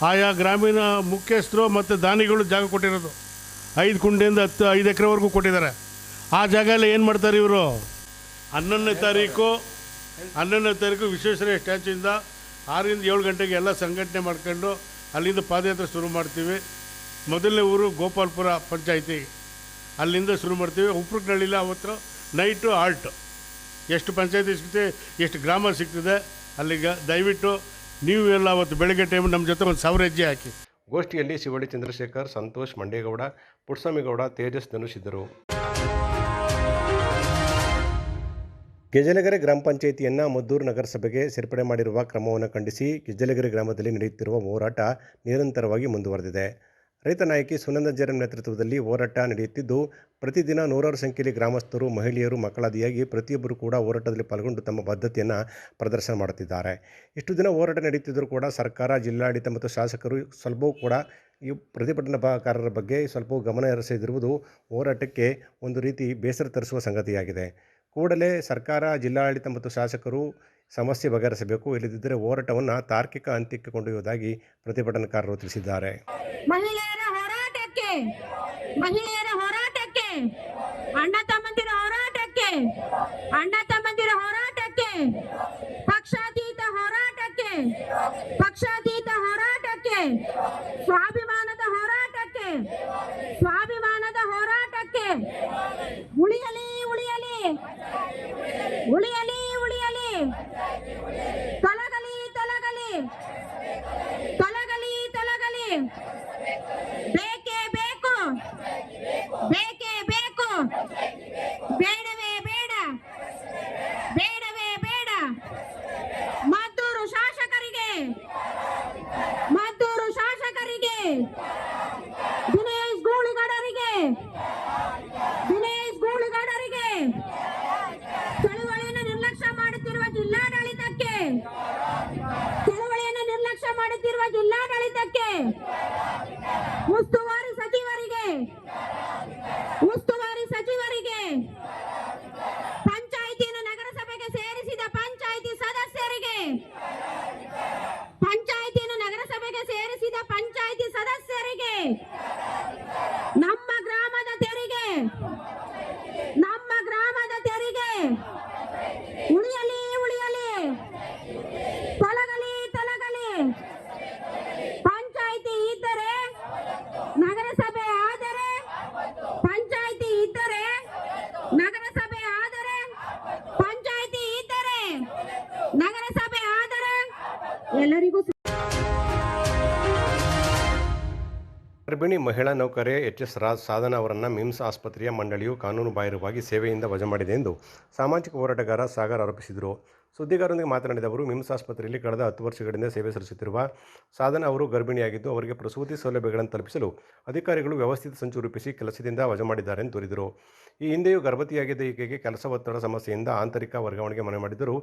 ಆಯಾ ಗ್ರಾಮೀಣ ಮುಖ್ಯಸ್ಥರು ಮತ್ತು ದಾನಿಗಳು ಜಾಗ ಕೊಟ್ಟಿರೋದು. 5 ಕುಂಡೆಯಿಂದ 5 ಎಕರೆವರೆಗೂ ಕೊಟ್ಟಿದ್ದಾರೆ. ಆ ಜಾಗ ಎಲ್ಲ ಏನು ಮಾಡ್ತಾರೆ ಇವರು? 11ನೇ ತಾರೀಕು ವಿಶ್ವೇಶ್ವರಯ್ಯ ಸ್ಟ್ಯಾಚ್ಯೂಯಿಂದ 6ರಿಂದ 7 ಗಂಟೆಗೆ ಎಲ್ಲ ಸಂಘಟನೆ ಮಾಡ್ಕೊಂಡು ಅಲ್ಲಿಂದ ಪಾದಯಾತ್ರೆ ಶುರು ಮಾಡ್ತೀವಿ. ಮೊದಲನೇ ಊರು ಗೋಪಾಲ್ಪುರ ಪಂಚಾಯಿತಿ, ಅಲ್ಲಿಂದ ಶುರು ಮಾಡ್ತೀವಿ. ಉಪ್ರಕ್ನಳ್ಳಿಲ್ಲ ಅವತ್ತು ನೈಟು ಆಲ್ಟು, ಎಷ್ಟು ಪಂಚಾಯಿತಿ ಸಿಗ್ತದೆ, ಎಷ್ಟು ಗ್ರಾಮ ಸಿಗ್ತದೆ ಅಲ್ಲಿಗೆ ದಯವಿಟ್ಟು ನೀವು ಎಲ್ಲ ಅವತ್ತು ಬೆಳಗ್ಗೆ ಟೈಮ್ ನಮ್ಮ ಜೊತೆ 1000 ಹೆಜ್ಜೆ ಹಾಕಿ. ಗೋಷ್ಠಿಯಲ್ಲಿ ಶಿವಳ್ಳಿ ಚಂದ್ರಶೇಖರ್, ಸಂತೋಷ್ ಮಂಡೇಗೌಡ, ಪುಟ್ಟಸ್ವಾಮಿಗೌಡ, ತೇಜಸ್ ಧನುಷ್ ಇದ್ದರು. ಗೆಜಲಗೆರೆ ಗ್ರಾಮ ಪಂಚಾಯಿತಿಯನ್ನು ಮದ್ದೂರು ನಗರಸಭೆಗೆ ಸೇರ್ಪಡೆ ಮಾಡಿರುವ ಕ್ರಮವನ್ನು ಖಂಡಿಸಿ ಗೆಜಲಗೆರೆ ಗ್ರಾಮದಲ್ಲಿ ನಡೆಯುತ್ತಿರುವ ಹೋರಾಟ ನಿರಂತರವಾಗಿ ಮುಂದುವರೆದಿದೆ. ರೈತ ನಾಯಕಿ ಸುನಂದ ಜರಂ ನೇತೃತ್ವದಲ್ಲಿ ಹೋರಾಟ ನಡೆಯುತ್ತಿದ್ದು, ಪ್ರತಿದಿನ ನೂರಾರು ಸಂಖ್ಯೆಯಲ್ಲಿ ಗ್ರಾಮಸ್ಥರು, ಮಹಿಳೆಯರು, ಮಕ್ಕಳಾದಿಯಾಗಿ ಪ್ರತಿಯೊಬ್ಬರು ಕೂಡ ಹೋರಾಟದಲ್ಲಿ ಪಾಲ್ಗೊಂಡು ತಮ್ಮ ಬದ್ಧತೆಯನ್ನು ಪ್ರದರ್ಶನ ಮಾಡುತ್ತಿದ್ದಾರೆ. ಇಷ್ಟು ದಿನ ಹೋರಾಟ ನಡೆಯುತ್ತಿದ್ದರೂ ಕೂಡ ಸರ್ಕಾರ, ಜಿಲ್ಲಾಡಳಿತ ಮತ್ತು ಶಾಸಕರು ಸ್ವಲ್ಪವೂ ಕೂಡ ಈ ಪ್ರತಿಭಟನಾಕಾರರ ಬಗ್ಗೆ ಸ್ವಲ್ಪವೂ ಗಮನ ಹರಿಸದಿರುವುದು ಹೋರಾಟಕ್ಕೆ ಒಂದು ರೀತಿ ಬೇಸರ ತರಿಸುವ ಸಂಗತಿಯಾಗಿದೆ. ಕೂಡಲೇ ಸರ್ಕಾರ, ಜಿಲ್ಲಾಡಳಿತ ಮತ್ತು ಶಾಸಕರು ಸಮಸ್ಯೆ ಬಗೆಹರಿಸಬೇಕು, ಇಲ್ಲದಿದ್ದರೆ ಹೋರಾಟವನ್ನು ತಾರ್ಕಿಕ ಅಂತ್ಯಕ್ಕೆ ಕೊಂಡೊಯ್ಯುವುದಾಗಿ ಪ್ರತಿಭಟನಾಕಾರರು ತಿಳಿಸಿದ್ದಾರೆ. ಮಹಿಳೆಯರ ಹೋರಾಟಕ್ಕೆ, ಅಣ್ಣ ತಮ್ಮಂದಿರ ಹೋರಾಟಕ್ಕೆ, ಪಕ್ಷಾತೀತ ಹೋರಾಟಕ್ಕೆ, ಸ್ವಾಭಿಮಾನದ ಹೋರಾಟಕ್ಕೆ, ಉಳಿಯಲಿ ತೊಲಗಲಿ, ಬೇಕೇ ಬೇಕು, ಬೇಡವೇ ಬೇಡ, ಮದ್ದೂರು ಶಾಸಕರಿಗೆ, ದಿನೇಶ್ ಗೂಳಿಗೌಡರಿಗೆ, ಚಳುವಳಿಯನ್ನು ನಿರ್ಲಕ್ಷ್ಯ ಮಾಡುತ್ತಿರುವ ಜಿಲ್ಲಾಡಳಿತಕ್ಕೆ, ಉಸ್ತುವಾರಿ ಸಚಿವರಿಗೆ, ಪಂಚಾಯಿತಿಯನ್ನು ನಗರಸಭೆಗೆ ಸೇರಿಸಿದ ಪಂಚಾಯಿತಿ ಸದಸ್ಯರಿಗೆ, ನಮ್ಮ ಗ್ರಾಮದ ತೆರಿಗೆ ಉಳಿಯಲಿ, ತೊಲಗಲಿ, ಪಂಚಾಯಿತಿ ಇದ್ದರೆ ನಗರಸಭೆ ಆದರೆ, ಪಂಚಾಯಿತಿ ಇದ್ದರೆ ನಗರಸಭೆ ಆದರೆ ಎಲ್ಲರಿಗೂ. ಗರ್ಭಿಣಿ ಮಹಿಳಾ ನೌಕರೆ ಎಚ್.ಎಸ್. ಸಾಧನಾ ಅವರನ್ನು ಮಿಮ್ಸ್ ಆಸ್ಪತ್ರೆಯ ಮಂಡಳಿಯು ಕಾನೂನು ಬಾಹಿರವಾಗಿ ಸೇವೆಯಿಂದ ವಜಾ ಮಾಡಿದೆ ಎಂದು ಸಾಮಾಜಿಕ ಹೋರಾಟಗಾರ ಸಾಗರ್ ಆರೋಪಿಸಿದರು. ಸುದ್ದಿಗಾರರೊಂದಿಗೆ ಮಾತನಾಡಿದ ಅವರು, ಮಿಮ್ಸ್ ಆಸ್ಪತ್ರೆಯಲ್ಲಿ ಕಳೆದ 10 ವರ್ಷಗಳಿಂದ ಸೇವೆ ಸಲ್ಲಿಸುತ್ತಿರುವ ಸಾಧನಾ ಅವರು ಗರ್ಭಿಣಿಯಾಗಿದ್ದು, ಅವರಿಗೆ ಪ್ರಸೂತಿ ಸೌಲಭ್ಯಗಳನ್ನು ತಲುಪಿಸಲು ಅಧಿಕಾರಿಗಳು ವ್ಯವಸ್ಥಿತ ಸಂಚು ರೂಪಿಸಿ ಕೆಲಸದಿಂದ ವಜಾ ಮಾಡಿದ್ದಾರೆ ಎಂದು ದೂರಿದರು. ಈ ಹಿಂದೆಯೂ ಗರ್ಭವತಿಯಾಗಿದ್ದ ಈಕೆಗೆ ಕೆಲಸ ಒತ್ತಡ ಸಮಸ್ಯೆಯಿಂದ ಆಂತರಿಕ ವರ್ಗಾವಣೆಗೆ ಮನವಿ ಮಾಡಿದ್ದರು.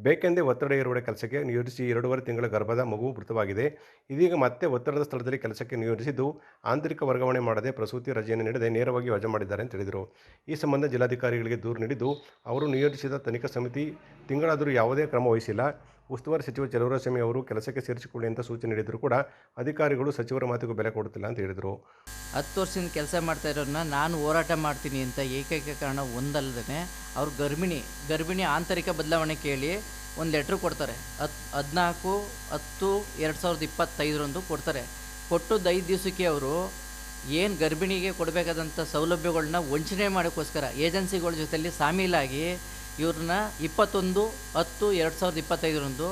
ಬೇಕೆಂದೇ ಒತ್ತಡ ಏರುವಡೆ ಕೆಲಸಕ್ಕೆ ನಿಯೋಜಿಸಿ 2.5 ತಿಂಗಳ ಗರ್ಭದ ಮಗು ಮೃತವಾಗಿದೆ. ಇದೀಗ ಮತ್ತೆ ಒತ್ತಡದ ಸ್ಥಳದಲ್ಲಿ ಕೆಲಸಕ್ಕೆ ನಿಯೋಜಿಸಿದ್ದು, ಆಂತರಿಕ ವರ್ಗಾವಣೆ ಮಾಡದೆ ಪ್ರಸೂತಿ ರಜೆಯನ್ನು ನೀಡದೆ ನೇರವಾಗಿ ವಜಾ ಮಾಡಿದ್ದಾರೆ ಎಂದು ತಿಳಿದರು. ಈ ಸಂಬಂಧ ಜಿಲ್ಲಾಧಿಕಾರಿಗಳಿಗೆ ದೂರು ನೀಡಿದ್ದು, ಅವರು ನಿಯೋಜಿಸಿದ ತನಿಖಾ ಸಮಿತಿ ತಿಂಗಳಾದರೂ ಯಾವುದೇ ಕ್ರಮ ವಹಿಸಿಲ್ಲ. ಉಸ್ತುವಾರಿ ಸಚಿವ ಚಲುವರಾಯಸ್ವಾಮಿ ಅವರು ಕೆಲಸಕ್ಕೆ ಸೇರಿಸಿಕೊಳ್ಳಿ ಅಂತ ಸೂಚನೆ ನೀಡಿದರೂ ಕೂಡ ಅಧಿಕಾರಿಗಳು ಸಚಿವರ ಮಾತಿಗೂ ಬೆಲೆ ಕೊಡುತ್ತಿಲ್ಲ ಅಂತ ಹೇಳಿದರು. 10 ವರ್ಷದಿಂದ ಕೆಲಸ ಮಾಡ್ತಾ ಇರೋರನ್ನ ನಾನು ಹೋರಾಟ ಮಾಡ್ತೀನಿ ಅಂತ ಏಕೈಕ ಕಾರಣ ಒಂದಲ್ಲದೇ ಅವ್ರು ಗರ್ಭಿಣಿ ಆಂತರಿಕ ಬದಲಾವಣೆ ಕೇಳಿ ಒಂದು ಲೆಟ್ರ್ ಕೊಡ್ತಾರೆ. 14/10/2025 ಕೊಡ್ತಾರೆ. ಕೊಟ್ಟದ್ದು 5 ದಿವಸಕ್ಕೆ ಅವರು ಏನು ಗರ್ಭಿಣಿಗೆ ಕೊಡಬೇಕಾದಂಥ ಸೌಲಭ್ಯಗಳನ್ನ ವಂಚನೆ ಮಾಡೋಕ್ಕೋಸ್ಕರ ಏಜೆನ್ಸಿಗಳ ಜೊತೆಯಲ್ಲಿ ಸಾಮೀಲಾಗಿ ಇವ್ರನ್ನ 21/10/2025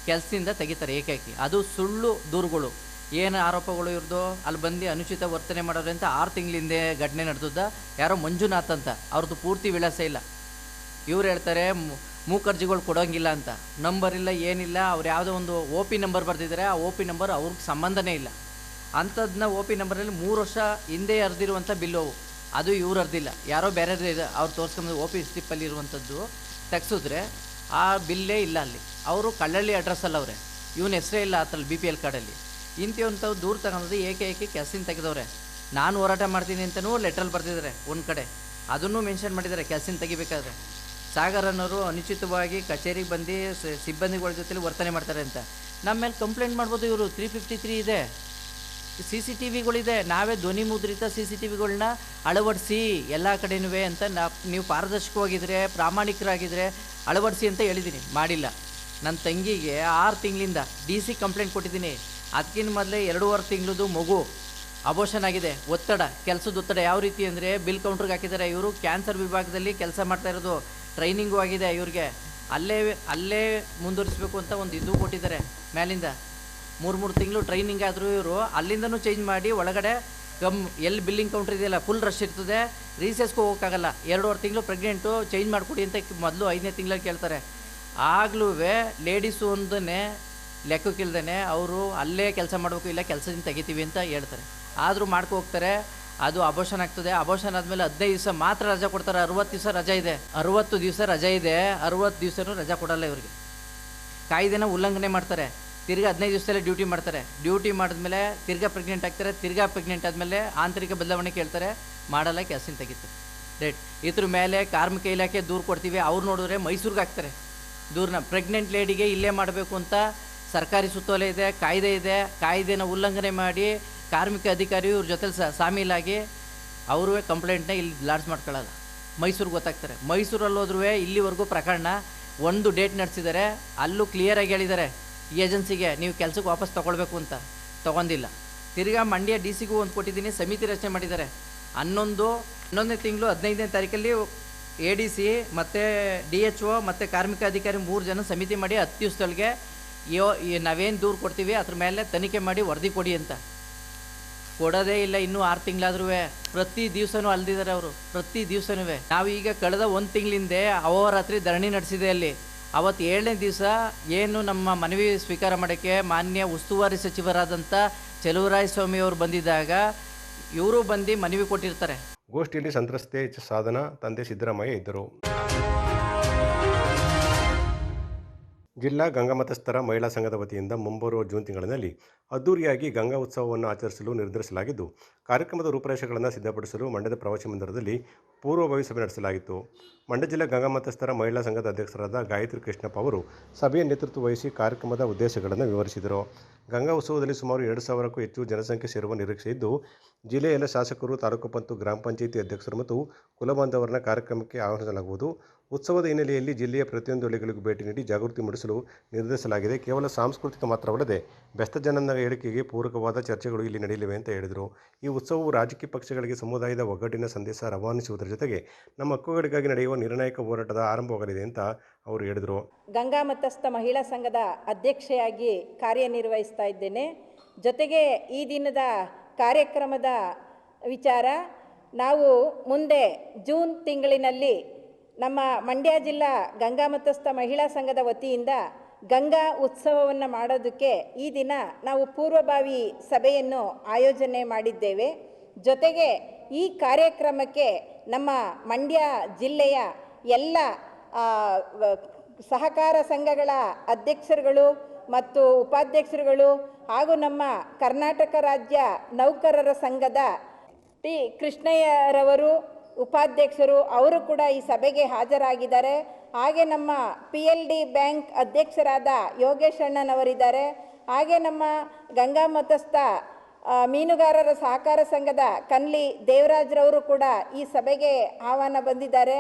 ಕೆಲಸದಿಂದ ತೆಗಿತಾರೆ ಏಕಾಏಕಿ. ಅದು ಸುಳ್ಳು ದೂರುಗಳು, ಏನು ಆರೋಪಗಳು ಇವ್ರದ್ದು. ಅಲ್ಲಿ ಬಂದು ಅನುಚಿತ ವರ್ತನೆ ಮಾಡೋರು ಅಂತ 6 ತಿಂಗಳ ಹಿಂದೆ ಘಟನೆ ನಡೆದದ್ದ. ಯಾರೋ ಮಂಜುನಾಥ್ ಅಂತ, ಅವ್ರದ್ದು ಪೂರ್ತಿ ವಿಳಾಸ ಇಲ್ಲ. ಇವ್ರು ಹೇಳ್ತಾರೆ ಮೂಕರ್ಜಿಗಳು ಕೊಡೋಂಗಿಲ್ಲ ಅಂತ, ನಂಬರ್ ಇಲ್ಲ ಏನಿಲ್ಲ. ಅವ್ರು ಯಾವುದೋ ಒಂದು OP ನಂಬರ್ ಬರ್ತಿದ್ದಾರೆ, ಆ OP ನಂಬರ್ ಅವ್ರಿಗೆ ಸಂಬಂಧನೇ ಇಲ್ಲ. ಅಂಥದ್ದನ್ನ OP ನಂಬರಲ್ಲಿ 3 ವರ್ಷ ಹಿಂದೆ ಅರ್ದಿರುವಂಥ ಬಿಲ್ಲು ಅವು, ಅದು ಇವ್ರು ಅರ್ದಿಲ್ಲ, ಯಾರೋ ಬೇರೆ ಅವ್ರು ತೋರಿಸ್ಕೊಂಡು OP ಸ್ಲಿಪ್ಪಲ್ಲಿ ಇರುವಂಥದ್ದು ತೆಗ್ಸಿದ್ರೆ ಆ ಬಿಲ್ಲೇ ಇಲ್ಲ ಅಲ್ಲಿ. ಅವರು ಕಳ್ಳಳ್ಳಿ ಅಡ್ರೆಸ್ಸಲ್ಲಿ ಅವರೇ, ಇವನ ಹೆಸರೇ ಇಲ್ಲ ಅದ್ರಲ್ಲಿ BPL ಕಾರ್ಡಲ್ಲಿ. ಇಂಥವಂಥವು ದೂರ ತಗೊಂಡು ಏಕೆ ಕೆಲಸದಿಂದ ತೆಗೆದವ್ರೆ. ನಾನು ಹೋರಾಟ ಮಾಡ್ತೀನಿ ಅಂತಲೂ ಲೆಟ್ರಲ್ಲಿ ಬರ್ತಿದ್ದಾರೆ ಒಂದು ಕಡೆ, ಅದನ್ನು ಮೆನ್ಷನ್ ಮಾಡಿದ್ದಾರೆ ಕೆಲಸದಿಂದ ತೆಗಿಬೇಕಾದ್ರೆ. ಸಾಗರ್ ಅನ್ನೋರು ಅನುಚಿತವಾಗಿ ಕಚೇರಿಗೆ ಬಂದು ಸಿಬ್ಬಂದಿಗಳ ಜೊತೆಲಿ ವರ್ತನೆ ಮಾಡ್ತಾರೆ ಅಂತ ನಮ್ಮ ಮೇಲೆ ಕಂಪ್ಲೇಂಟ್ ಮಾಡ್ಬೋದು. ಇವರು 353 ಇದೆ, CCTVಗಳಿದೆ. ನಾವೇ ಧ್ವನಿ ಮುದ್ರಿತ CCTVಗಳನ್ನ ಅಳವಡಿಸಿ ಎಲ್ಲ ಕಡೆನೂ ಅಂತ ನೀವು ಪಾರದರ್ಶಕವಾಗಿದ್ದರೆ ಪ್ರಾಮಾಣಿಕರಾಗಿದ್ದರೆ ಅಳವಡಿಸಿ ಅಂತ ಹೇಳಿದ್ದೀನಿ, ಮಾಡಿಲ್ಲ. ನನ್ನ ತಂಗಿಗೆ 6 ತಿಂಗಳಿಂದ DC ಕಂಪ್ಲೇಂಟ್ ಕೊಟ್ಟಿದ್ದೀನಿ. ಅದಕ್ಕಿಂತ ಮೊದಲೇ 2.5 ತಿಂಗಳದು ಮಗು ಅಬೋಷನ್ ಆಗಿದೆ. ಒತ್ತಡ, ಕೆಲಸದ ಒತ್ತಡ ಯಾವ ರೀತಿ ಅಂದರೆ ಬಿಲ್ ಕೌಂಟ್ರಿಗೆ ಹಾಕಿದ್ದಾರೆ. ಇವರು ಕ್ಯಾನ್ಸರ್ ವಿಭಾಗದಲ್ಲಿ ಕೆಲಸ ಮಾಡ್ತಾ ಇರೋದು, ಟ್ರೈನಿಂಗು ಆಗಿದೆ ಇವ್ರಿಗೆ. ಅಲ್ಲೇ ಮುಂದುವರಿಸಬೇಕು ಅಂತ ಒಂದು ಇದು ಕೊಟ್ಟಿದ್ದಾರೆ ಮೇಲಿಂದ. 3 ತಿಂಗಳು ಟ್ರೈನಿಂಗ್ ಆದರೂ ಇವರು ಅಲ್ಲಿಂದನೂ ಚೇಂಜ್ ಮಾಡಿ ಒಳಗಡೆ ಎಲ್ಲಿ ಬಿಲ್ಲಿಂಗ್ ಕೌಂಟ್ರ್ ಇದೆಯಲ್ಲ ಫುಲ್ ರಶ್ ಇರ್ತದೆ, ರೀಸೆಸ್ಗೂ ಹೋಗೋಕ್ಕಾಗಲ್ಲ. 2.5 ತಿಂಗಳು ಪ್ರೆಗ್ನೆಂಟು ಚೇಂಜ್ ಮಾಡಿಕೊಡಿ ಅಂತ ಮೊದಲು 5ನೇ ತಿಂಗಳಲ್ಲಿ ಕೇಳ್ತಾರೆ. ಆಗಲೂ ಲೇಡೀಸು ಒಂದನ್ನೇ ಲೆಕ್ಕಕ್ಕಿಲ್ದೇ ಅವರು ಅಲ್ಲೇ ಕೆಲಸ ಮಾಡಬೇಕು, ಇಲ್ಲ ಕೆಲಸದಿಂದ ತೆಗಿತೀವಿ ಅಂತ ಹೇಳ್ತಾರೆ. ಆದರೂ ಮಾಡ್ಕೊ ಹೋಗ್ತಾರೆ. ಅದು ಅಬೋಷನ್ ಆಗ್ತದೆ. ಅಬೋಷನ್ ಆದಮೇಲೆ 15 ದಿವಸ ಮಾತ್ರ ರಜೆ ಕೊಡ್ತಾರೆ. 60 ದಿವಸ ರಜೆ ಇದೆ, 60 ದಿವಸ ರಜೆ ಇದೆ, 60 ದಿವಸನೂ ರಜೆ ಕೊಡಲ್ಲ ಇವ್ರಿಗೆ. ಕಾಯ್ದೆನ ಉಲ್ಲಂಘನೆ ಮಾಡ್ತಾರೆ. ತಿರ್ಗಿ 15 ದಿವಸದಲ್ಲೇ ಡ್ಯೂಟಿ ಮಾಡ್ತಾರೆ. ಡ್ಯೂಟಿ ಮಾಡಿದ್ಮೇಲೆ ತಿರ್ಗಾ ಪ್ರೆಗ್ನೆಂಟ್ ಆಗ್ತಾರೆ. ತಿರ್ಗಾ ಪ್ರೆಗ್ನೆಂಟ್ ಆದಮೇಲೆ ಆಂತರಿಕ ಬದಲಾವಣೆ ಕೇಳ್ತಾರೆ, ಮಾಡಲ್ಲ, ಕೆಲಸದಿಂದ ತೆಗಿತಾರೆ. ರೈಟ್. ಇದ್ರ ಮೇಲೆ ಕಾರ್ಮಿಕ ಇಲಾಖೆ ದೂರು ಕೊಡ್ತೀವಿ. ಅವ್ರು ನೋಡಿದ್ರೆ ಮೈಸೂರಿಗೆ ಹಾಕ್ತಾರೆ ದೂರನ್ನ. ಪ್ರೆಗ್ನೆಂಟ್ ಲೇಡಿಗೆ ಇಲ್ಲೇ ಮಾಡಬೇಕು ಅಂತ ಸರ್ಕಾರಿ ಸುತ್ತೋಲೆ ಇದೆ, ಕಾಯ್ದೆ ಇದೆ. ಕಾಯ್ದೆನ ಉಲ್ಲಂಘನೆ ಮಾಡಿ ಕಾರ್ಮಿಕ ಅಧಿಕಾರಿ ಇವ್ರ ಜೊತೆಲಿ ಸಾಮೀಲಾಗಿ ಅವರು ಕಂಪ್ಲೇಂಟ್ನ ಇಲ್ಲಿ ಲಾಡ್ಜ್ ಮಾಡ್ಕೊಳ್ಳಲ್ಲ, ಮೈಸೂರಿಗೆ ಗೊತ್ತಾಗ್ತಾರೆ. ಮೈಸೂರಲ್ಲಿ ಹೋದ್ರೂ ಇಲ್ಲಿವರೆಗೂ ಪ್ರಕರಣ ಒಂದು ಡೇಟ್ ನಡೆಸಿದ್ದಾರೆ. ಅಲ್ಲೂ ಕ್ಲಿಯರಾಗಿ ಹೇಳಿದ್ದಾರೆ ಏಜೆನ್ಸಿಗೆ ನೀವು ಕೆಲಸಕ್ಕೆ ವಾಪಸ್ ತೊಗೊಳ್ಬೇಕು ಅಂತ, ತೊಗೊಂಡಿಲ್ಲ. ತಿರ್ಗಾ ಮಂಡ್ಯ DCಗೂ ಒಂದು ಕೊಟ್ಟಿದ್ದೀನಿ, ಸಮಿತಿ ರಚನೆ ಮಾಡಿದ್ದಾರೆ. 11ನೇ ತಿಂಗಳು 15ನೇ ತಾರೀಕಲ್ಲಿ ADC ಮತ್ತು DHO ಮತ್ತು ಕಾರ್ಮಿಕ ಅಧಿಕಾರಿ 3 ಜನ ಸಮಿತಿ ಮಾಡಿ 10 ದಿವಸದೊಳಗೆ ನಾವೇನು ದೂರು ಕೊಡ್ತೀವಿ ಅದ್ರ ಮೇಲೆ ತನಿಖೆ ಮಾಡಿ ವರದಿ ಕೊಡಿ ಅಂತ. ಕೊಡೋದೇ ಇಲ್ಲ. ಇನ್ನೂ 6 ತಿಂಗಳಾದ್ರೂ ಪ್ರತಿ ದಿವಸನೂ ಅಲ್ದಿದ್ದಾರೆ ಅವರು, ಪ್ರತಿ ದಿವಸನೂ. ನಾವು ಈಗ ಕಳೆದ 1 ತಿಂಗಳಿಂದ ಅಹೋರಾತ್ರಿ ಧರಣಿ ನಡೆಸಿದೆ ಅಲ್ಲಿ. ಅವತ್ತು 7ನೇ ದಿವಸ ಏನು ನಮ್ಮ ಮನವಿ ಸ್ವೀಕಾರ ಮಾಡೋಕ್ಕೆ ಮಾನ್ಯ ಉಸ್ತುವಾರಿ ಸಚಿವರಾದಂಥ ಚಲುವರಾಯಸ್ವಾಮಿಯವರು ಬಂದಿದ್ದಾಗ ಇವರು ಬಂದು ಮನವಿ ಕೊಟ್ಟಿರ್ತಾರೆ. ಗೋಷ್ಠಿಯಲ್ಲಿ ಸಂತ್ರಸ್ತೆ ಸಾಧನಾ, ತಂದೆ ಸಿದ್ದರಾಮಯ್ಯ ಇದ್ದರು. ಜಿಲ್ಲಾ ಗಂಗಾ ಮತಸ್ಥರ ಮಹಿಳಾ ಸಂಘದ ವತಿಯಿಂದ ಮುಂಬರುವ ಜೂನ್ ತಿಂಗಳಿನಲ್ಲಿ ಅದ್ದೂರಿಯಾಗಿ ಗಂಗಾ ಉತ್ಸವವನ್ನು ಆಚರಿಸಲು ನಿರ್ಧರಿಸಲಾಗಿದ್ದು, ಕಾರ್ಯಕ್ರಮದ ರೂಪರೇಷೆಗಳನ್ನು ಸಿದ್ಧಪಡಿಸಲು ಮಂಡ್ಯದ ಪ್ರವಾಸಿ ಮಂದಿರದಲ್ಲಿ ಪೂರ್ವಭಾವಿ ಸಭೆ ನಡೆಸಲಾಗಿತ್ತು. ಮಂಡ್ಯ ಜಿಲ್ಲಾ ಗಂಗಾ ಮತಸ್ಥರ ಮಹಿಳಾ ಸಂಘದ ಅಧ್ಯಕ್ಷರಾದ ಗಾಯತ್ರಿ ಕೃಷ್ಣಪ್ಪ ಅವರು ಸಭೆಯ ನೇತೃತ್ವ ವಹಿಸಿ ಕಾರ್ಯಕ್ರಮದ ಉದ್ದೇಶಗಳನ್ನು ವಿವರಿಸಿದರು. ಗಂಗಾ ಉತ್ಸವದಲ್ಲಿ ಸುಮಾರು 2,000ಕ್ಕೂ ಹೆಚ್ಚು ಜನಸಂಖ್ಯೆ ಸೇರುವ ನಿರೀಕ್ಷೆ ಇದ್ದು, ಜಿಲ್ಲೆಯ ಎಲ್ಲ ಶಾಸಕರು, ತಾಲೂಕು ಮತ್ತು ಗ್ರಾಮ ಪಂಚಾಯಿತಿ ಅಧ್ಯಕ್ಷರು ಮತ್ತು ಕುಲಬಾಂಧವರನ್ನ ಕಾರ್ಯಕ್ರಮಕ್ಕೆ ಆಹ್ವಾನಿಸಲಾಗುವುದು. ಉತ್ಸವದ ಹಿನ್ನೆಲೆಯಲ್ಲಿ ಜಿಲ್ಲೆಯ ಪ್ರತಿಯೊಂದು ಹಳ್ಳಿಗಳಿಗೂ ಭೇಟಿ ನೀಡಿ ಜಾಗೃತಿ ಮೂಡಿಸಲು ನಿರ್ಧರಿಸಲಾಗಿದೆ. ಕೇವಲ ಸಾಂಸ್ಕೃತಿಕ ಮಾತ್ರವಲ್ಲದೆ ಬೆಸ್ತ ಜನನ ಹೇಳಿಕೆಗೆ ಪೂರಕವಾದ ಚರ್ಚೆಗಳು ಇಲ್ಲಿ ನಡೆಯಲಿವೆ ಅಂತ ಹೇಳಿದರು. ಈ ಉತ್ಸವವು ರಾಜಕೀಯ ಪಕ್ಷಗಳಿಗೆ ಸಮುದಾಯದ ಒಗ್ಗಟ್ಟಿನ ಸಂದೇಶ ರವಾನಿಸುವುದರ ಜೊತೆಗೆ ನಮ್ಮ ಹಕ್ಕುಗಳಿಗಾಗಿ ನಡೆಯುವ ನಿರ್ಣಾಯಕ ಹೋರಾಟದ ಆರಂಭವಾಗಲಿದೆ ಅಂತ ಅವರು ಹೇಳಿದರು. ಗಂಗಾ ಮತಸ್ಥ ಮಹಿಳಾ ಸಂಘದ ಅಧ್ಯಕ್ಷೆಯಾಗಿ ಕಾರ್ಯನಿರ್ವಹಿಸ್ತಾ ಇದ್ದೇನೆ. ಜೊತೆಗೆ ಈ ದಿನದ ಕಾರ್ಯಕ್ರಮದ ವಿಚಾರ, ನಾವು ಮುಂದೆ ಜೂನ್ ತಿಂಗಳಿನಲ್ಲಿ ನಮ್ಮ ಮಂಡ್ಯ ಜಿಲ್ಲಾ ಗಂಗಾ ಮತಸ್ಥ ಮಹಿಳಾ ಸಂಘದ ವತಿಯಿಂದ ಗಂಗಾ ಉತ್ಸವವನ್ನು ಮಾಡೋದಕ್ಕೆ ಈ ದಿನ ನಾವು ಪೂರ್ವಭಾವಿ ಸಭೆಯನ್ನು ಆಯೋಜನೆ ಮಾಡಿದ್ದೇವೆ. ಜೊತೆಗೆ ಈ ಕಾರ್ಯಕ್ರಮಕ್ಕೆ ನಮ್ಮ ಮಂಡ್ಯ ಜಿಲ್ಲೆಯ ಎಲ್ಲ ಸಹಕಾರ ಸಂಘಗಳ ಅಧ್ಯಕ್ಷರುಗಳು ಮತ್ತು ಉಪಾಧ್ಯಕ್ಷರುಗಳು ಹಾಗೂ ನಮ್ಮ ಕರ್ನಾಟಕ ರಾಜ್ಯ ನೌಕರರ ಸಂಘದ ಟಿ ಕೃಷ್ಣಯ್ಯರವರು ಉಪಾಧ್ಯಕ್ಷರು, ಅವರು ಕೂಡ ಈ ಸಭೆಗೆ ಹಾಜರಾಗಿದ್ದಾರೆ. ಹಾಗೆ ನಮ್ಮ PLD ಬ್ಯಾಂಕ್ ಅಧ್ಯಕ್ಷರಾದ ಯೋಗೇಶ್ ಅಣ್ಣನವರಿದ್ದಾರೆ. ಹಾಗೆ ನಮ್ಮ ಗಂಗಾ ಮತಸ್ಥ ಮೀನುಗಾರರ ಸಹಕಾರ ಸಂಘದ ಕನ್ಲಿ ದೇವರಾಜ್ರವರು ಕೂಡ ಈ ಸಭೆಗೆ ಆಹ್ವಾನ ಬಂದಿದ್ದಾರೆ.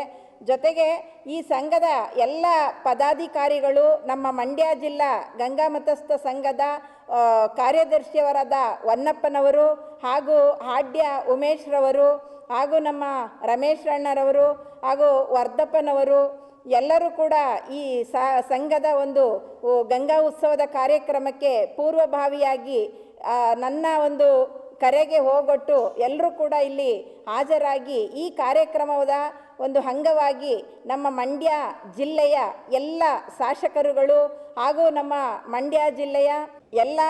ಜೊತೆಗೆ ಈ ಸಂಘದ ಎಲ್ಲ ಪದಾಧಿಕಾರಿಗಳು, ನಮ್ಮ ಮಂಡ್ಯ ಜಿಲ್ಲಾ ಗಂಗಾ ಮತಸ್ಥ ಸಂಘದ ಕಾರ್ಯದರ್ಶಿಯವರಾದ ಹೊನ್ನಪ್ಪನವರು ಹಾಗೂ ಹಾಡ್ಯ ಉಮೇಶ್ ರವರು ಹಾಗೂ ನಮ್ಮ ರಮೇಶ್ ಅಣ್ಣರವರು ಹಾಗೂ ವರ್ಧಪ್ಪನವರು ಎಲ್ಲರೂ ಕೂಡ ಈ ಸಂಘದ ಒಂದು ಗಂಗಾ ಉತ್ಸವದ ಕಾರ್ಯಕ್ರಮಕ್ಕೆ ಪೂರ್ವಭಾವಿಯಾಗಿ ನನ್ನ ಒಂದು ಕರೆಗೆ ಹೋಗೊಟ್ಟು ಎಲ್ಲರೂ ಕೂಡ ಇಲ್ಲಿ ಹಾಜರಾಗಿ ಈ ಕಾರ್ಯಕ್ರಮದ ಒಂದು ಅಂಗವಾಗಿ ನಮ್ಮ ಮಂಡ್ಯ ಜಿಲ್ಲೆಯ ಎಲ್ಲ ಶಾಸಕರುಗಳು ಹಾಗೂ ನಮ್ಮ ಮಂಡ್ಯ ಜಿಲ್ಲೆಯ ಎಲ್ಲ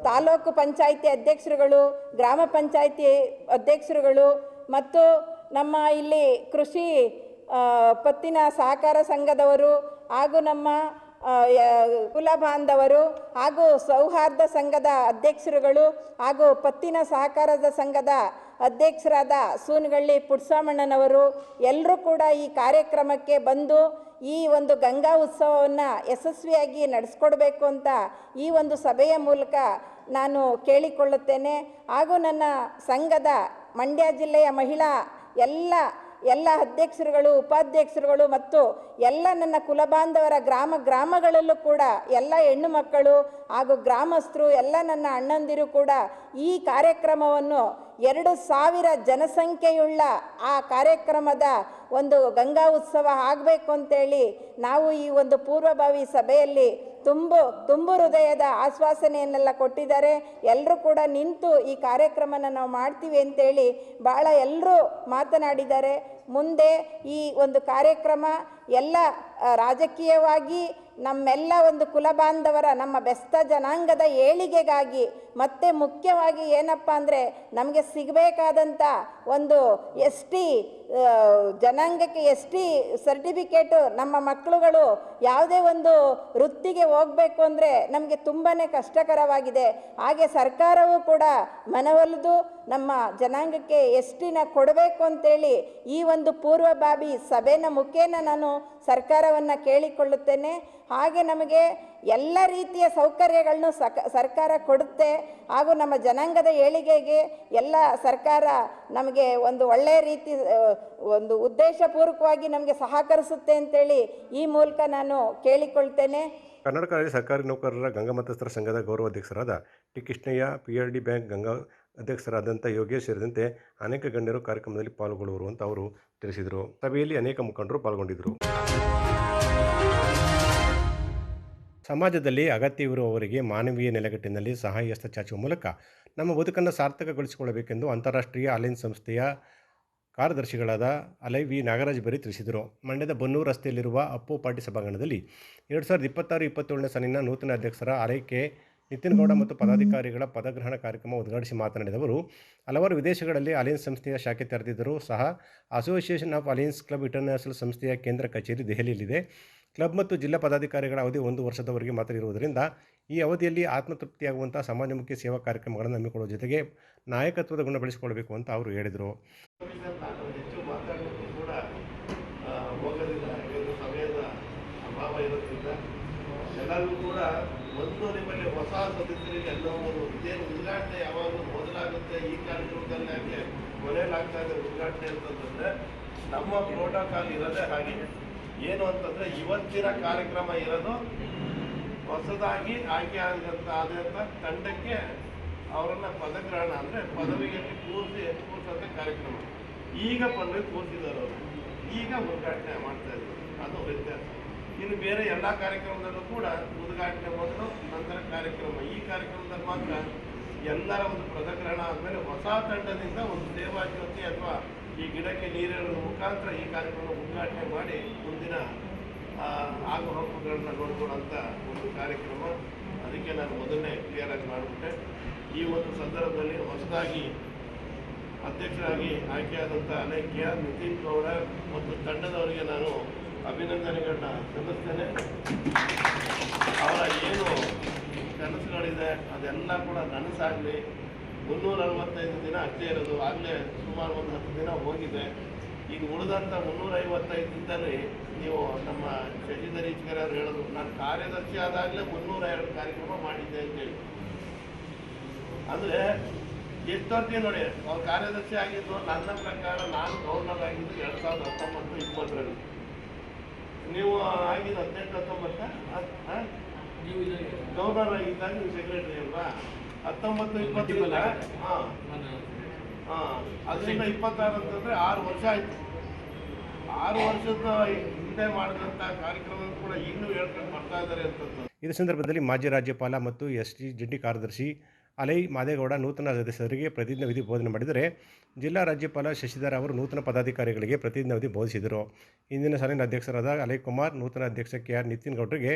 ತಾಲೂಕು ಪಂಚಾಯಿತಿ ಅಧ್ಯಕ್ಷರುಗಳು, ಗ್ರಾಮ ಪಂಚಾಯಿತಿ ಅಧ್ಯಕ್ಷರುಗಳು ಮತ್ತು ನಮ್ಮ ಇಲ್ಲಿ ಕೃಷಿ ಪತ್ತಿನ ಸಹಕಾರ ಸಂಘದವರು ಹಾಗೂ ನಮ್ಮ ಕುಲ ಬಾಂಧವರು ಹಾಗೂ ಸೌಹಾರ್ದ ಸಂಘದ ಅಧ್ಯಕ್ಷರುಗಳು ಹಾಗೂ ಪತ್ತಿನ ಸಹಕಾರದ ಸಂಘದ ಅಧ್ಯಕ್ಷರಾದ ಸೂನಗಳ್ಳಿ ಪುಟ್ಸಮ್ಮಣ್ಣನವರು ಎಲ್ಲರೂ ಕೂಡ ಈ ಕಾರ್ಯಕ್ರಮಕ್ಕೆ ಬಂದು ಈ ಒಂದು ಗಂಗಾ ಉತ್ಸವವನ್ನು ಯಶಸ್ವಿಯಾಗಿ ನಡೆಸ್ಕೊಡ್ಬೇಕು ಅಂತ ಈ ಒಂದು ಸಭೆಯ ಮೂಲಕ ನಾನು ಕೇಳಿಕೊಳ್ಳುತ್ತೇನೆ. ಹಾಗೂ ನನ್ನ ಸಂಘದ ಮಂಡ್ಯ ಜಿಲ್ಲೆಯ ಮಹಿಳಾ ಎಲ್ಲ ಅಧ್ಯಕ್ಷರುಗಳು, ಉಪಾಧ್ಯಕ್ಷರುಗಳು ಮತ್ತು ಎಲ್ಲ ನನ್ನ ಕುಲಬಾಂಧವರ ಗ್ರಾಮಗಳಲ್ಲೂ ಕೂಡ ಎಲ್ಲ ಹೆಣ್ಣು ಮಕ್ಕಳು ಹಾಗೂ ಗ್ರಾಮಸ್ಥರು, ಎಲ್ಲ ನನ್ನ ಅಣ್ಣಂದಿರು ಕೂಡ ಈ ಕಾರ್ಯಕ್ರಮವನ್ನು 2,000 ಜನಸಂಖ್ಯೆಯುಳ್ಳ ಆ ಕಾರ್ಯಕ್ರಮದ ಒಂದು ಗಂಗಾ ಉತ್ಸವ ಆಗಬೇಕು ಅಂತೇಳಿ ನಾವು ಈ ಒಂದು ಪೂರ್ವಭಾವಿ ಸಭೆಯಲ್ಲಿ ತುಂಬು ಹೃದಯದ ಆಶ್ವಾಸನೆಯನ್ನೆಲ್ಲ ಕೊಟ್ಟಿದ್ದಾರೆ. ಎಲ್ಲರೂ ಕೂಡ ನಿಂತು ಈ ಕಾರ್ಯಕ್ರಮನ ನಾವು ಮಾಡ್ತೀವಿ ಅಂತೇಳಿ ಭಾಳ ಎಲ್ಲರೂ ಮಾತನಾಡಿದ್ದಾರೆ. ಮುಂದೆ ಈ ಒಂದು ಕಾರ್ಯಕ್ರಮ ಎಲ್ಲ ರಾಜಕೀಯವಾಗಿ ನಮ್ಮೆಲ್ಲ ಒಂದು ಕುಲಬಾಂಧವರ, ನಮ್ಮ ಬೆಸ್ತ ಜನಾಂಗದ ಏಳಿಗೆಗಾಗಿ ಮತ್ತು ಮುಖ್ಯವಾಗಿ ಏನಪ್ಪ ಅಂದರೆ ನಮಗೆ ಸಿಗಬೇಕಾದಂಥ ಒಂದು ST ಜನಾಂಗಕ್ಕೆ ST ಸರ್ಟಿಫಿಕೇಟು ನಮ್ಮ ಮಕ್ಕಳುಗಳು ಯಾವುದೇ ಒಂದು ವೃತ್ತಿಗೆ ಹೋಗಬೇಕು ಅಂದರೆ ನಮಗೆ ತುಂಬಾ ಕಷ್ಟಕರವಾಗಿದೆ. ಹಾಗೆ ಸರ್ಕಾರವೂ ಕೂಡ ಮನವೊಲಿದು ನಮ್ಮ ಜನಾಂಗಕ್ಕೆ STನ ಕೊಡಬೇಕು ಅಂತೇಳಿ ಈ ಒಂದು ಪೂರ್ವಭಾವಿ ಸಭೆಯ ಮುಖೇನ ನಾನು ಸರ್ಕಾರವನ್ನು ಕೇಳಿಕೊಳ್ಳುತ್ತೇನೆ. ಹಾಗೆ ನಮಗೆ ಎಲ್ಲ ರೀತಿಯ ಸೌಕರ್ಯಗಳನ್ನು ಸರ್ಕಾರ ಕೊಡುತ್ತೆ. ಹಾಗೂ ನಮ್ಮ ಜನಾಂಗದ ಏಳಿಗೆಗೆ ಎಲ್ಲ ಸರ್ಕಾರ ನಮಗೆ ಒಂದು ಒಳ್ಳೆಯ ರೀತಿ ಒಂದು ಉದ್ದೇಶಪೂರ್ವಕವಾಗಿ ನಮಗೆ ಸಹಕರಿಸುತ್ತೆ ಅಂತೇಳಿ ಈ ಮೂಲಕ ನಾನು ಕೇಳಿಕೊಳ್ತೇನೆ. ಕರ್ನಾಟಕ ರಾಜ್ಯ ಸರ್ಕಾರಿ ನೌಕರರ ಗಂಗಾ ಮತಸ್ಥರ ಸಂಘದ ಗೌರವಾಧ್ಯಕ್ಷರಾದ ಟಿ ಕೃಷ್ಣಯ್ಯ, PRD ಬ್ಯಾಂಕ್ ಗಂಗಾ ಅಧ್ಯಕ್ಷರಾದಂಥ ಯೋಗೇಶ್ ಸೇರಿದಂತೆ ಅನೇಕ ಗಣ್ಯರು ಕಾರ್ಯಕ್ರಮದಲ್ಲಿ ಪಾಲ್ಗೊಳ್ಳುವರು ಅಂತ ಅವರು ತಿಳಿಸಿದರು. ಸಭೆಯಲ್ಲಿ ಅನೇಕ ಮುಖಂಡರು ಪಾಲ್ಗೊಂಡಿದ್ದರು. ಸಮಾಜದಲ್ಲಿ ಅಗತ್ಯವಿರುವವರಿಗೆ ಮಾನವೀಯ ನೆಲೆಗಟ್ಟಿನಲ್ಲಿ ಸಹಾಯ ಹಸ್ತ ಚಾಚುವ ಮೂಲಕ ನಮ್ಮ ಬದುಕನ್ನು ಸಾರ್ಥಕಗೊಳಿಸಿಕೊಳ್ಳಬೇಕೆಂದು ಅಂತಾರಾಷ್ಟ್ರೀಯ ಅಲೈನ್ಸ್ ಸಂಸ್ಥೆಯ ಕಾರ್ಯದರ್ಶಿಗಳಾದ ಅಲೈ ವಿ ನಾಗರಾಜ್ ಬರಿ ತಿಳಿಸಿದರು. ಮಂಡ್ಯದ ಬನ್ನೂರು ರಸ್ತೆಯಲ್ಲಿರುವ ಅಪ್ಪು ಪಾರ್ಟಿ ಸಭಾಂಗಣದಲ್ಲಿ 2026-27ನೇ ಸಾಲಿನ ನೂತನ ಅಧ್ಯಕ್ಷರ ಆರೈಕೆ ನಿತಿನ್ ಗೌಡ ಮತ್ತು ಪದಾಧಿಕಾರಿಗಳ ಪದಗ್ರಹಣ ಕಾರ್ಯಕ್ರಮ ಉದ್ಘಾಟಿಸಿ ಮಾತನಾಡಿದ ಅವರು, ಹಲವಾರು ವಿದೇಶಗಳಲ್ಲಿ ಅಲೈನ್ಸ್ ಸಂಸ್ಥೆಯ ಶಾಖೆ ತೆರೆದಿದ್ದರೂ ಸಹ association of Lions club international ಸಂಸ್ಥೆಯ ಕೇಂದ್ರ ಕಚೇರಿ ದೆಹಲಿಯಲ್ಲಿದೆ. ಕ್ಲಬ್ ಮತ್ತು ಜಿಲ್ಲಾ ಪದಾಧಿಕಾರಿಗಳ ಅವಧಿ 1 ವರ್ಷದವರೆಗೆ ಮಾತ್ರ ಇರುವುದರಿಂದ ಈ ಅವಧಿಯಲ್ಲಿ ಆತ್ಮತೃಪ್ತಿಯಾಗುವಂಥ ಸಮಾಜಮುಖಿ ಸೇವಾ ಕಾರ್ಯಕ್ರಮಗಳನ್ನು ಹಮ್ಮಿಕೊಳ್ಳುವ ಜೊತೆಗೆ ನಾಯಕತ್ವದ ಗುಣ ಬೆಳೆಸಿಕೊಳ್ಳಬೇಕು ಅಂತ ಅವರು ಹೇಳಿದರು. ಹೆಚ್ಚು ಮಾತಾಡೋದು ಕೂಡ ಹೋಗೋದಿಲ್ಲ, ಸಮಯದ ಅಭಾವ ಇರೋದ್ರಿಂದ ಎಲ್ಲರಿಗೂ ಕೂಡ ಒಂದು ನಿಮ್ಮಲ್ಲಿ ಹೊಸ ಸದಸ್ಯರಿಗೆ ಎಲ್ಲವೂ ಇದೇನು ಉದ್ಘಾಟನೆ ಯಾವಾಗಲೂ ಮೊದಲಾಗುತ್ತೆ, ಈ ಕಾರ್ಯಕ್ರಮದಲ್ಲಿ ಯಾಕೆ ಕೊನೆಯಲಾಗ್ತಾ ಇದೆ ಉದ್ಘಾಟನೆ ಅಂತಂದರೆ ನಮ್ಮ ಪ್ರೋಟೋಕಾಲ್ ಇರೋದೇ ಹಾಗೆ. ಏನು ಅಂತಂದರೆ ಇವತ್ತಿನ ಕಾರ್ಯಕ್ರಮ ಇರೋದು ಹೊಸದಾಗಿ ಆಯ್ಕೆ ಆದಂಥ ತಂಡಕ್ಕೆ ಅವರನ್ನು ಪದಗ್ರಹಣ ಅಂದರೆ ಪದವಿಯಲ್ಲಿ ಕೂರಿಸೋಂಥ ಕಾರ್ಯಕ್ರಮ. ಈಗ ಪದವಿ ಕೂರಿಸಿದ್ದಾರೆ ಅವರು, ಈಗ ಉದ್ಘಾಟನೆ ಮಾಡ್ತಾ ಇದ್ದಾರೆ, ಅದು ವ್ಯತ್ಯಾಸ. ಇನ್ನು ಬೇರೆ ಎಲ್ಲ ಕಾರ್ಯಕ್ರಮದಲ್ಲೂ ಕೂಡ ಉದ್ಘಾಟನೆ ಮೊದಲು ನಂತರ ಕಾರ್ಯಕ್ರಮ. ಈ ಕಾರ್ಯಕ್ರಮದಲ್ಲಿ ಮಾತ್ರ ಎಲ್ಲರ ಒಂದು ಪದಗ್ರಹಣ ಆದಮೇಲೆ ಹೊಸ ತಂಡದಿಂದ ಒಂದು ಸೇವಾ ಜ್ಯೋತಿ ಅಥವಾ ಈ ಗಿಡಕ್ಕೆ ನೀರಿಡುವ ಮುಖಾಂತರ ಈ ಕಾರ್ಯಕ್ರಮ ಉದ್ಘಾಟನೆ ಮಾಡಿ ಮುಂದಿನ ಆಗು ಹೋಗುಗಳನ್ನ ನೋಡ್ಕೊಳ್ಳೋಂಥ ಒಂದು ಕಾರ್ಯಕ್ರಮ. ಅದಕ್ಕೆ ನಾನು ಮೊದಲನೇ ಕ್ಲಿಯರಾಗಿ ಮಾಡಿಬಿಟ್ಟೆ. ಈ ಒಂದು ಸಂದರ್ಭದಲ್ಲಿ ಹೊಸದಾಗಿ ಅಧ್ಯಕ್ಷರಾಗಿ ಆಯ್ಕೆಯಾದಂಥ ಅಲೈಕ್ಯ ನಿತಿನ್ ಗೌಡ ಮತ್ತು ತಂಡದವರಿಗೆ ನಾನು ಅಭಿನಂದನೆಗಳನ್ನ ಸಲ್ಲಿಸ್ತೇನೆ. ಅವರ ಏನು ಕನಸುಗಳಿದೆ ಅದೆಲ್ಲ ಕೂಡ ನನಸಾಗಲಿ. 365 ದಿನ ಅಷ್ಟೇ ಇರೋದು, ಆಗಲೇ ಸುಮಾರು ಒಂದು 10 ದಿನ ಹೋಗಿದೆ. ಈಗ ಉಳಿದಂಥ 355 ದಿನದಲ್ಲಿ ನೀವು ನಮ್ಮ ಶಶಿಧರ್ ಈಚ್ಕರ್ ಅವರು ಹೇಳೋದು, ನಾನು ಕಾರ್ಯದರ್ಶಿ ಆದಾಗಲೇ 302 ಕಾರ್ಯಕ್ರಮ ಮಾಡಿದ್ದೆ ಅಂತೇಳಿ. ಅಂದರೆ ಎಷ್ಟು ವರ್ಷ ನೋಡಿ ಅವ್ರು ಕಾರ್ಯದರ್ಶಿ ಆಗಿದ್ದು ನನ್ನ ಪ್ರಕಾರ ನಾನು ಗವರ್ನರ್ ಆಗಿದ್ದು 2019-20 ನೀವು ಆಗಿದ್ದು 18-19 ಗವರ್ನರ್ ಆಗಿದ್ದಾಗ ನೀವು ಸೆಕ್ರೆಟರಿ ಅಲ್ವಾ 19-20 ಅದರಿಂದ 26 ಅಂತಂದರೆ 6 ವರ್ಷ ಆಯಿತು. 6 ವರ್ಷದ ಹಿಂದೆ ಮಾಡಿದಂಥ ಕಾರ್ಯಕ್ರಮ ಕೂಡ ಇನ್ನೂ ಹೇಳ್ಕೊಂಡು ಬರ್ತಾ ಇದ್ದಾರೆ ಅಂತಂದು. ಇದೇ ಸಂದರ್ಭದಲ್ಲಿ ಮಾಜಿ ರಾಜ್ಯಪಾಲ ಮತ್ತು ST ಜಂಟಿ ಕಾರ್ಯದರ್ಶಿ ಅಲೈ ಮಾದೇಗೌಡ ನೂತನ ಸದಸ್ಯರಿಗೆ ಪ್ರತಿಜ್ಞಾ ವಿಧಿ ಬೋಧನೆ ಮಾಡಿದರೆ, ಜಿಲ್ಲಾ ರಾಜ್ಯಪಾಲ ಶಶಿಧರ ಅವರು ನೂತನ ಪದಾಧಿಕಾರಿಗಳಿಗೆ ಪ್ರತಿಜ್ಞಾ ವಿಧಿ ಬೋಧಿಸಿದರು. ಇಂದಿನ ಸಾಲಿನ ಅಧ್ಯಕ್ಷರಾದ ಅಲೈ ಕುಮಾರ್ ನೂತನ ಅಧ್ಯಕ್ಷ KR ನಿತಿನ್ ಗೌಡರಿಗೆ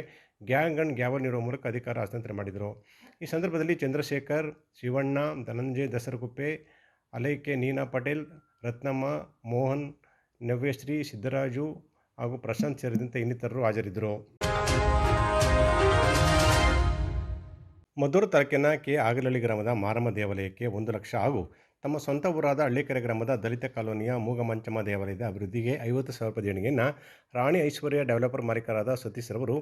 ಗ್ಯಾಂಗ್ ಅಂಡ್ ಗ್ಯಾವಲ್ ನೀಡುವ ಮೂಲಕ ಅಧಿಕಾರ ಹಸ್ತಾಂತರ ಮಾಡಿದರು. ಈ ಸಂದರ್ಭದಲ್ಲಿ ಚಂದ್ರಶೇಖರ್, ಶಿವಣ್ಣ, ಧನಂಜಯ್ ದಸರಗುಪ್ಪೆ, ಅಲೈ ಕೆ ನೀನಾ ಪಟೇಲ್, ರತ್ನಮ್ಮ, ಮೋಹನ್, ನವ್ಯಶ್ರೀ, ಸಿದ್ದರಾಜು ಹಾಗೂ ಪ್ರಶಾಂತ್ ಸೇರಿದಂತೆ ಇನ್ನಿತರರು ಹಾಜರಿದ್ದರು. ಮದ್ದೂರು ತಾಲೂಕಿನ ಆಗಲಹಳ್ಳಿ ಗ್ರಾಮದ ಮಾರಮ್ಮ ದೇವಾಲಯಕ್ಕೆ 1 ಲಕ್ಷ ಹಾಗೂ ತಮ್ಮ ಸ್ವಂತ ಊರಾದ ಹಳ್ಳಿಕೆರೆ ಗ್ರಾಮದ ದಲಿತ ಕಾಲೋನಿಯ ಮೂಗಮಂಚಮ್ಮ ದೇವಾಲಯದ ಅಭಿವೃದ್ಧಿಗೆ 50,000 ರೂಪಾಯಿ ದೇಣಿಗೆಯನ್ನು ರಾಣಿ ಐಶ್ವರ್ಯ ಡೆವಲಪರ್ ಮಾಲೀಕರಾದ ಸತೀಶ್ ರವರು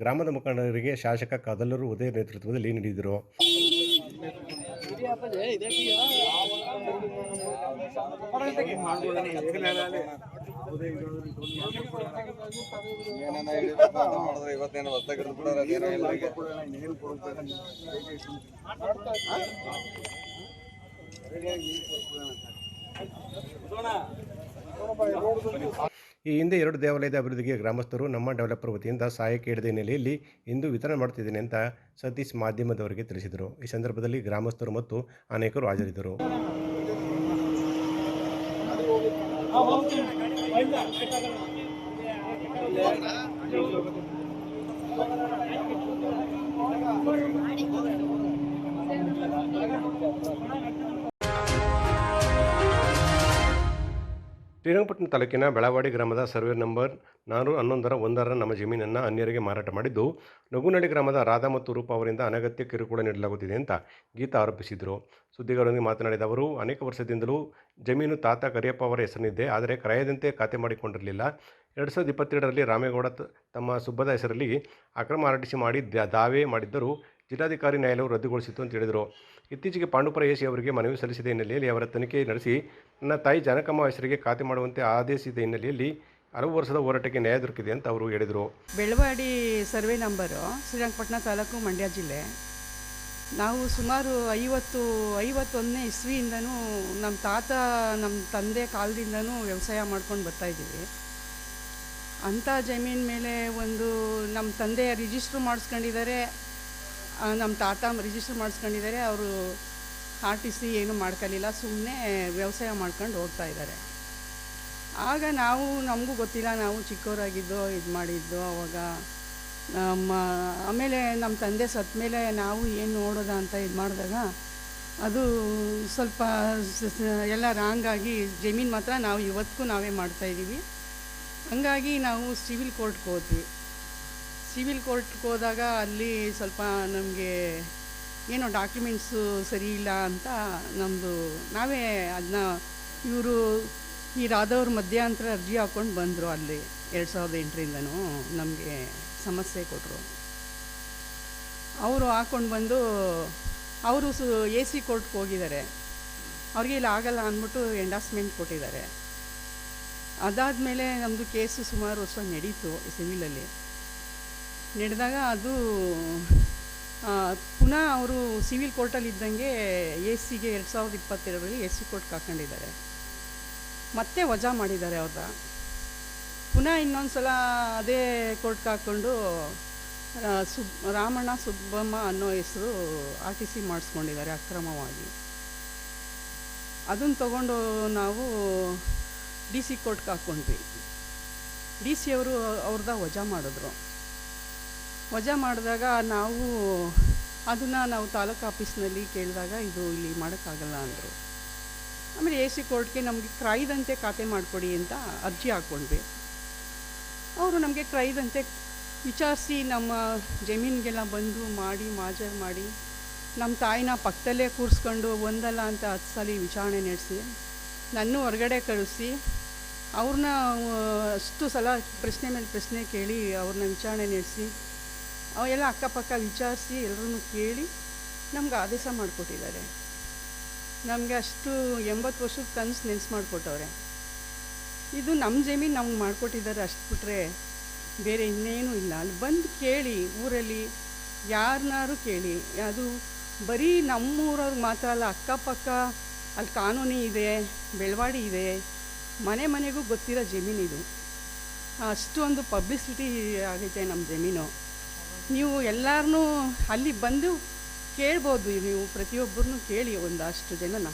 ಗ್ರಾಮದ ಮುಖಂಡರಿಗೆ ಶಾಸಕ ಕದಲೂರು ಉದಯ ನೇತೃತ್ವದಲ್ಲಿ ನೀಡಿದರು. ಈ ಹಿಂದೆ 2 ದೇವಾಲಯದ ಅಭಿವೃದ್ಧಿಗೆ ಗ್ರಾಮಸ್ಥರು ನಮ್ಮ ಡೆವಲಪರ್ ವತಿಯಿಂದ ಸಹಾಯ ಕೇಳಿದ ಹಿನ್ನೆಲೆಯಲ್ಲಿ ಇಂದು ವಿತರಣೆ ಮಾಡುತ್ತಿದ್ದೇನೆ ಅಂತ ಸತೀಶ್ ಮಾಧ್ಯಮದವರಿಗೆ ತಿಳಿಸಿದರು. ಈ ಸಂದರ್ಭದಲ್ಲಿ ಗ್ರಾಮಸ್ಥರು ಮತ್ತು ಅನೇಕರು ಹಾಜರಿದ್ದರು. ಶ್ರೀರಂಗಪಟ್ಟಣ ತಾಲೂಕಿನ ಬೆಳವಾಡಿ ಗ್ರಾಮದ ಸರ್ವೆ ನಂಬರ್ 411 ನಮ್ಮ ಜಮೀನನ್ನು ಅನ್ಯರಿಗೆ ಮಾರಾಟ ಮಾಡಿದ್ದು, ನಗುನಳ್ಳಿ ಗ್ರಾಮದ ರಾಧಾ ಮತ್ತು ರೂಪ ಅವರಿಂದ ಅನಗತ್ಯ ಕಿರುಕುಳ ನೀಡಲಾಗುತ್ತಿದೆ ಅಂತ ಗೀತಾ ಆರೋಪಿಸಿದರು. ಸುದ್ದಿಗಾರರೊಂದಿಗೆ ಮಾತನಾಡಿದ ಅವರು, ಅನೇಕ ವರ್ಷದಿಂದಲೂ ಜಮೀನು ತಾತ ಕರಿಯಪ್ಪ ಅವರ ಹೆಸರಿನಿದೆ, ಆದರೆ ಕ್ರಯದಂತೆ ಖಾತೆ ಮಾಡಿಕೊಂಡಿರಲಿಲ್ಲ. 2022ರಲ್ಲಿ ರಾಮೇಗೌಡ ತಮ್ಮ ಸುಬ್ಬದ ಹೆಸರಲ್ಲಿ ಅಕ್ರಮ RTC ಮಾಡಿ ದಾವೆ ಮಾಡಿದ್ದರೂ ಜಿಲ್ಲಾಧಿಕಾರಿ ನ್ಯಾಯಾಲಯವು ರದ್ದುಗೊಳಿಸಿತು ಅಂತ ಹೇಳಿದರು. ಇತ್ತೀಚೆಗೆ ಪಾಂಡುಪುರ ಎಸಿ ಅವರಿಗೆ ಮನವಿ ಸಲ್ಲಿಸಿದ ಹಿನ್ನೆಲೆಯಲ್ಲಿ ಅವರ ತನಿಖೆ ನಡೆಸಿ ನನ್ನ ತಾಯಿ ಜಾನಕಮ್ಮ ಹೆಸರಿಗೆ ಖಾತೆ ಮಾಡುವಂತೆ ಆದೇಶಿಸಿದ ಹಿನ್ನೆಲೆಯಲ್ಲಿ ಹಲವು ವರ್ಷದ ಹೋರಾಟಕ್ಕೆ ನ್ಯಾಯ ದೊರಕಿದೆ ಅಂತ ಅವರು ಹೇಳಿದರು. ಬೆಳವಾಡಿ ಸರ್ವೆ ನಂಬರು, ಶ್ರೀರಂಗಪಟ್ಟಣ ತಾಲೂಕು, ಮಂಡ್ಯ ಜಿಲ್ಲೆ. ನಾವು ಸುಮಾರು 51ನೇ ಇಸ್ವಿಯಿಂದನೂ ನಮ್ಮ ತಾತ ನಮ್ಮ ತಂದೆ ಕಾಲದಿಂದನೂ ವ್ಯವಸಾಯ ಮಾಡ್ಕೊಂಡು ಬರ್ತಾಯಿದ್ದೀವಿ. ಅಂಥ ಜಮೀನು ಮೇಲೆ ಒಂದು ನಮ್ಮ ತಂದೆ ರಿಜಿಸ್ಟ್ರ್ ಮಾಡಿಸ್ಕೊಂಡಿದ್ದಾರೆ, ನಮ್ಮ ತಾತ ರಿಜಿಸ್ಟರ್ ಮಾಡಿಸ್ಕೊಂಡಿದ್ದಾರೆ. ಅವರು RTC ಏನು ಮಾಡ್ಕೊಳ್ಳಿಲ್ಲ, ಸುಮ್ಮನೆ ವ್ಯವಸಾಯ ಮಾಡ್ಕೊಂಡು ಹೋಗ್ತಾ ಇದ್ದಾರೆ. ಆಗ ನಮಗೂ ಗೊತ್ತಿಲ್ಲ, ನಾವು ಚಿಕ್ಕವರಾಗಿದ್ದೋ ಇದು ಮಾಡಿದ್ದೋ ಅವಾಗ. ಆಮೇಲೆ ನಮ್ಮ ತಂದೆ ಸತ್ತ ಮೇಲೆ ನಾವು ಏನು ನೋಡೋದ ಅಂತ ಇದು ಮಾಡಿದಾಗ ಅದು ಸ್ವಲ್ಪ ಎಲ್ಲ ರಾಂಗಾಗಿ ಜಮೀನು ಮಾತ್ರ ನಾವು ಇವತ್ತಿಗೂ ನಾವೇ ಮಾಡ್ತಾಯಿದ್ದೀವಿ. ಹಂಗಾಗಿ ನಾವು ಸಿವಿಲ್ ಕೋರ್ಟ್ಗೆ ಹೋದ್ವಿ. ಸಿವಿಲ್ ಕೋರ್ಟ್ಗೆ ಹೋದಾಗ ಅಲ್ಲಿ ಸ್ವಲ್ಪ ನಮಗೆ ಏನೋ ಡಾಕ್ಯುಮೆಂಟ್ಸು ಸರಿ ಇಲ್ಲ ಅಂತ ನಾವೇ ಅದನ್ನ ಇವರು ಈ ರಾಧವ್ರ ಮಧ್ಯಂತರ ಅರ್ಜಿ ಹಾಕ್ಕೊಂಡು ಬಂದರು. ಅಲ್ಲಿ 2008ರಿಂದನೂ ನಮಗೆ ಸಮಸ್ಯೆ ಕೊಟ್ಟರು. ಅವರು ಹಾಕ್ಕೊಂಡು ಬಂದು ಅವರು AC ಕೋರ್ಟ್ಗೆ ಹೋಗಿದ್ದಾರೆ. ಅವ್ರಿಗೆ ಇಲ್ಲಿ ಆಗಲ್ಲ ಅಂದ್ಬಿಟ್ಟು ಎಂಡಾಸ್ಮೆಂಟ್ ಕೊಟ್ಟಿದ್ದಾರೆ. ಅದಾದಮೇಲೆ ನಮ್ಮದು ಕೇಸು ಸುಮಾರು ವರ್ಷ ನಡೀತು ಸಿವಿಲಲ್ಲಿ. ನಡೆದಾಗ ಅದು ಪುನಃ ಅವರು ಸಿವಿಲ್ ಕೋರ್ಟಲ್ಲಿ ಇದ್ದಂಗೆ ACಗೆ 2022ರಲ್ಲಿ AC ಕೋರ್ಟ್ಗೆ ಹಾಕ್ಕೊಂಡಿದ್ದಾರೆ. ಮತ್ತೆ ವಜಾ ಮಾಡಿದ್ದಾರೆ ಅವ್ರ. ಪುನಃ ಇನ್ನೊಂದು ಸಲ ಅದೇ ಕೋರ್ಟ್ಗೆ ಹಾಕ್ಕೊಂಡು ರಾಮಣ್ಣ ಸುಬ್ಬಮ್ಮ ಅನ್ನೋ ಹೆಸರು RTC ಮಾಡಿಸ್ಕೊಂಡಿದ್ದಾರೆ ಅಕ್ರಮವಾಗಿ. ಅದನ್ನು ತಗೊಂಡು ನಾವು DC ಕೋರ್ಟ್ಗೆ ಹಾಕ್ಕೊಂಡ್ವಿ. DC ಅವರು ಅವ್ರದ ವಜಾ ಮಾಡಿದ್ರು. ವಜಾ ಮಾಡಿದಾಗ ನಾವು ತಾಲೂಕು ಆಫೀಸ್ನಲ್ಲಿ ಕೇಳಿದಾಗ ಇದು ಇಲ್ಲಿ ಮಾಡೋಕ್ಕಾಗಲ್ಲ ಅಂದರು. ಆಮೇಲೆ AC ಕೋರ್ಟ್ಗೆ ನಮಗೆ ಕ್ರಯದಂತೆ ಖಾತೆ ಮಾಡಿಕೊಡಿ ಅಂತ ಅರ್ಜಿ ಹಾಕ್ಕೊಂಡ್ವಿ. ಅವರು ನಮಗೆ ಕ್ರಯದಂತೆ ವಿಚಾರಿಸಿ ನಮ್ಮ ಜಮೀನಿಗೆಲ್ಲ ಬಂದು ಮಾಜರ್ ಮಾಡಿ ನಮ್ಮ ತಾಯಿನ ಪಕ್ಕದಲ್ಲೇ ಕೂರಿಸ್ಕೊಂಡು ಒಂದಲ್ಲ ಅಂತ 10 ಸಲ ವಿಚಾರಣೆ ನಡೆಸಿ ನನ್ನ ಹೊರಗಡೆ ಕಳಿಸಿ ಅವ್ರನ್ನ ಅಷ್ಟು ಸಲ ಪ್ರಶ್ನೆ ಮೇಲೆ ಪ್ರಶ್ನೆ ಕೇಳಿ ಅವ್ರನ್ನ ವಿಚಾರಣೆ ನಡೆಸಿ ಅವೆಲ್ಲ ಅಕ್ಕಪಕ್ಕ ವಿಚಾರಿಸಿ ಎಲ್ಲರೂ ಕೇಳಿ ನಮ್ಗೆ ಆದೇಶ ಮಾಡಿಕೊಟ್ಟಿದ್ದಾರೆ. ನಮಗೆ ಅಷ್ಟು 80 ವರ್ಷದ ಕನಸು ನೆನೆಸು ಮಾಡಿಕೊಟ್ಟವ್ರೆ. ಇದು ನಮ್ಮ ಜಮೀನು ನಮ್ಗೆ ಮಾಡಿಕೊಟ್ಟಿದ್ದಾರೆ, ಅಷ್ಟು ಬಿಟ್ಟರೆ ಬೇರೆ ಇನ್ನೇನೂ ಇಲ್ಲ. ಅಲ್ಲಿ ಬಂದು ಕೇಳಿ, ಊರಲ್ಲಿ ಯಾರನ್ನಾರು ಕೇಳಿ. ಅದು ಬರೀ ನಮ್ಮೂರವ್ರಿಗೆ ಮಾತ್ರ ಅಲ್ಲ, ಅಕ್ಕಪಕ್ಕ ಅಲ್ಲಿ ಕಾನೂನಿ ಇದೆ, ಬೆಳವಾಡಿ ಇದೆ, ಮನೆ ಮನೆಗೂ ಗೊತ್ತಿರೋ ಜಮೀನಿದು. ಅಷ್ಟೊಂದು ಪಬ್ಲಿಸಿಟಿ ಆಗೈತೆ ನಮ್ಮ ಜಮೀನು. ನೀವು ಎಲ್ಲರನ್ನೂ ಅಲ್ಲಿ ಬಂದು ಕೇಳ್ಬೋದು, ನೀವು ಪ್ರತಿಯೊಬ್ಬರನ್ನೂ ಕೇಳಿ ಒಂದಷ್ಟು ಜನನ.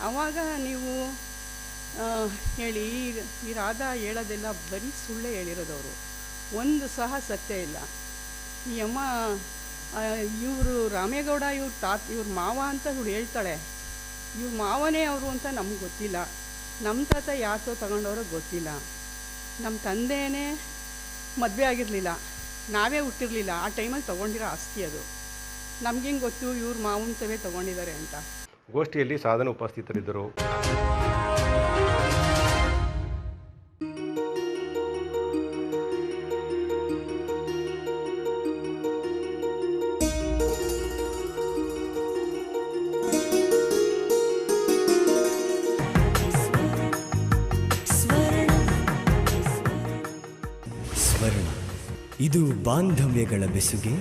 ಆವಾಗ ನೀವು ಹೇಳಿ ಈ ರಾಧಾ ಹೇಳೋದೆಲ್ಲ ಬರೀ ಸುಳ್ಳೇ ಹೇಳಿರೋದವರು, ಒಂದು ಸಹ ಸತ್ಯ ಇಲ್ಲ. ಈ ಅಮ್ಮ ಇವರು ರಾಮೇಗೌಡ ಇವ್ರ ಮಾವ ಅಂತ ಇವಳು ಹೇಳ್ತಾಳೆ. ಇವ್ರ ಮಾವನೇ ಅವರು ಅಂತ ನಮ್ಗೆ ಗೊತ್ತಿಲ್ಲ. ನಮ್ಮ ತಾತ ಯಾತೋ ತಗೊಂಡವ್ರೋ ಗೊತ್ತಿಲ್ಲ. ನಮ್ಮ ತಂದೆಯೇ ಮದುವೆ ಆಗಿರಲಿಲ್ಲ, ನಾವೇ ಹುಟ್ಟಿರಲಿಲ್ಲ. ಆ ಟೈಮಲ್ಲಿ ತೊಗೊಂಡಿರೋ ಆಸ್ತಿ ಅದು. ನಮ್ಗೇನು ಗೊತ್ತು ಇವ್ರ ಮಾವಂತವೇ ತೊಗೊಂಡಿದ್ದಾರೆ ಅಂತ. ಗೋಷ್ಠಿಯಲ್ಲಿ ಸಾಧನ ಉಪಸ್ಥಿತರಿದ್ದರು. ಸ್ವರ್ಣ, ಇದು ಬಾಂಧವ್ಯಗಳ ಬೆಸುಗೆ,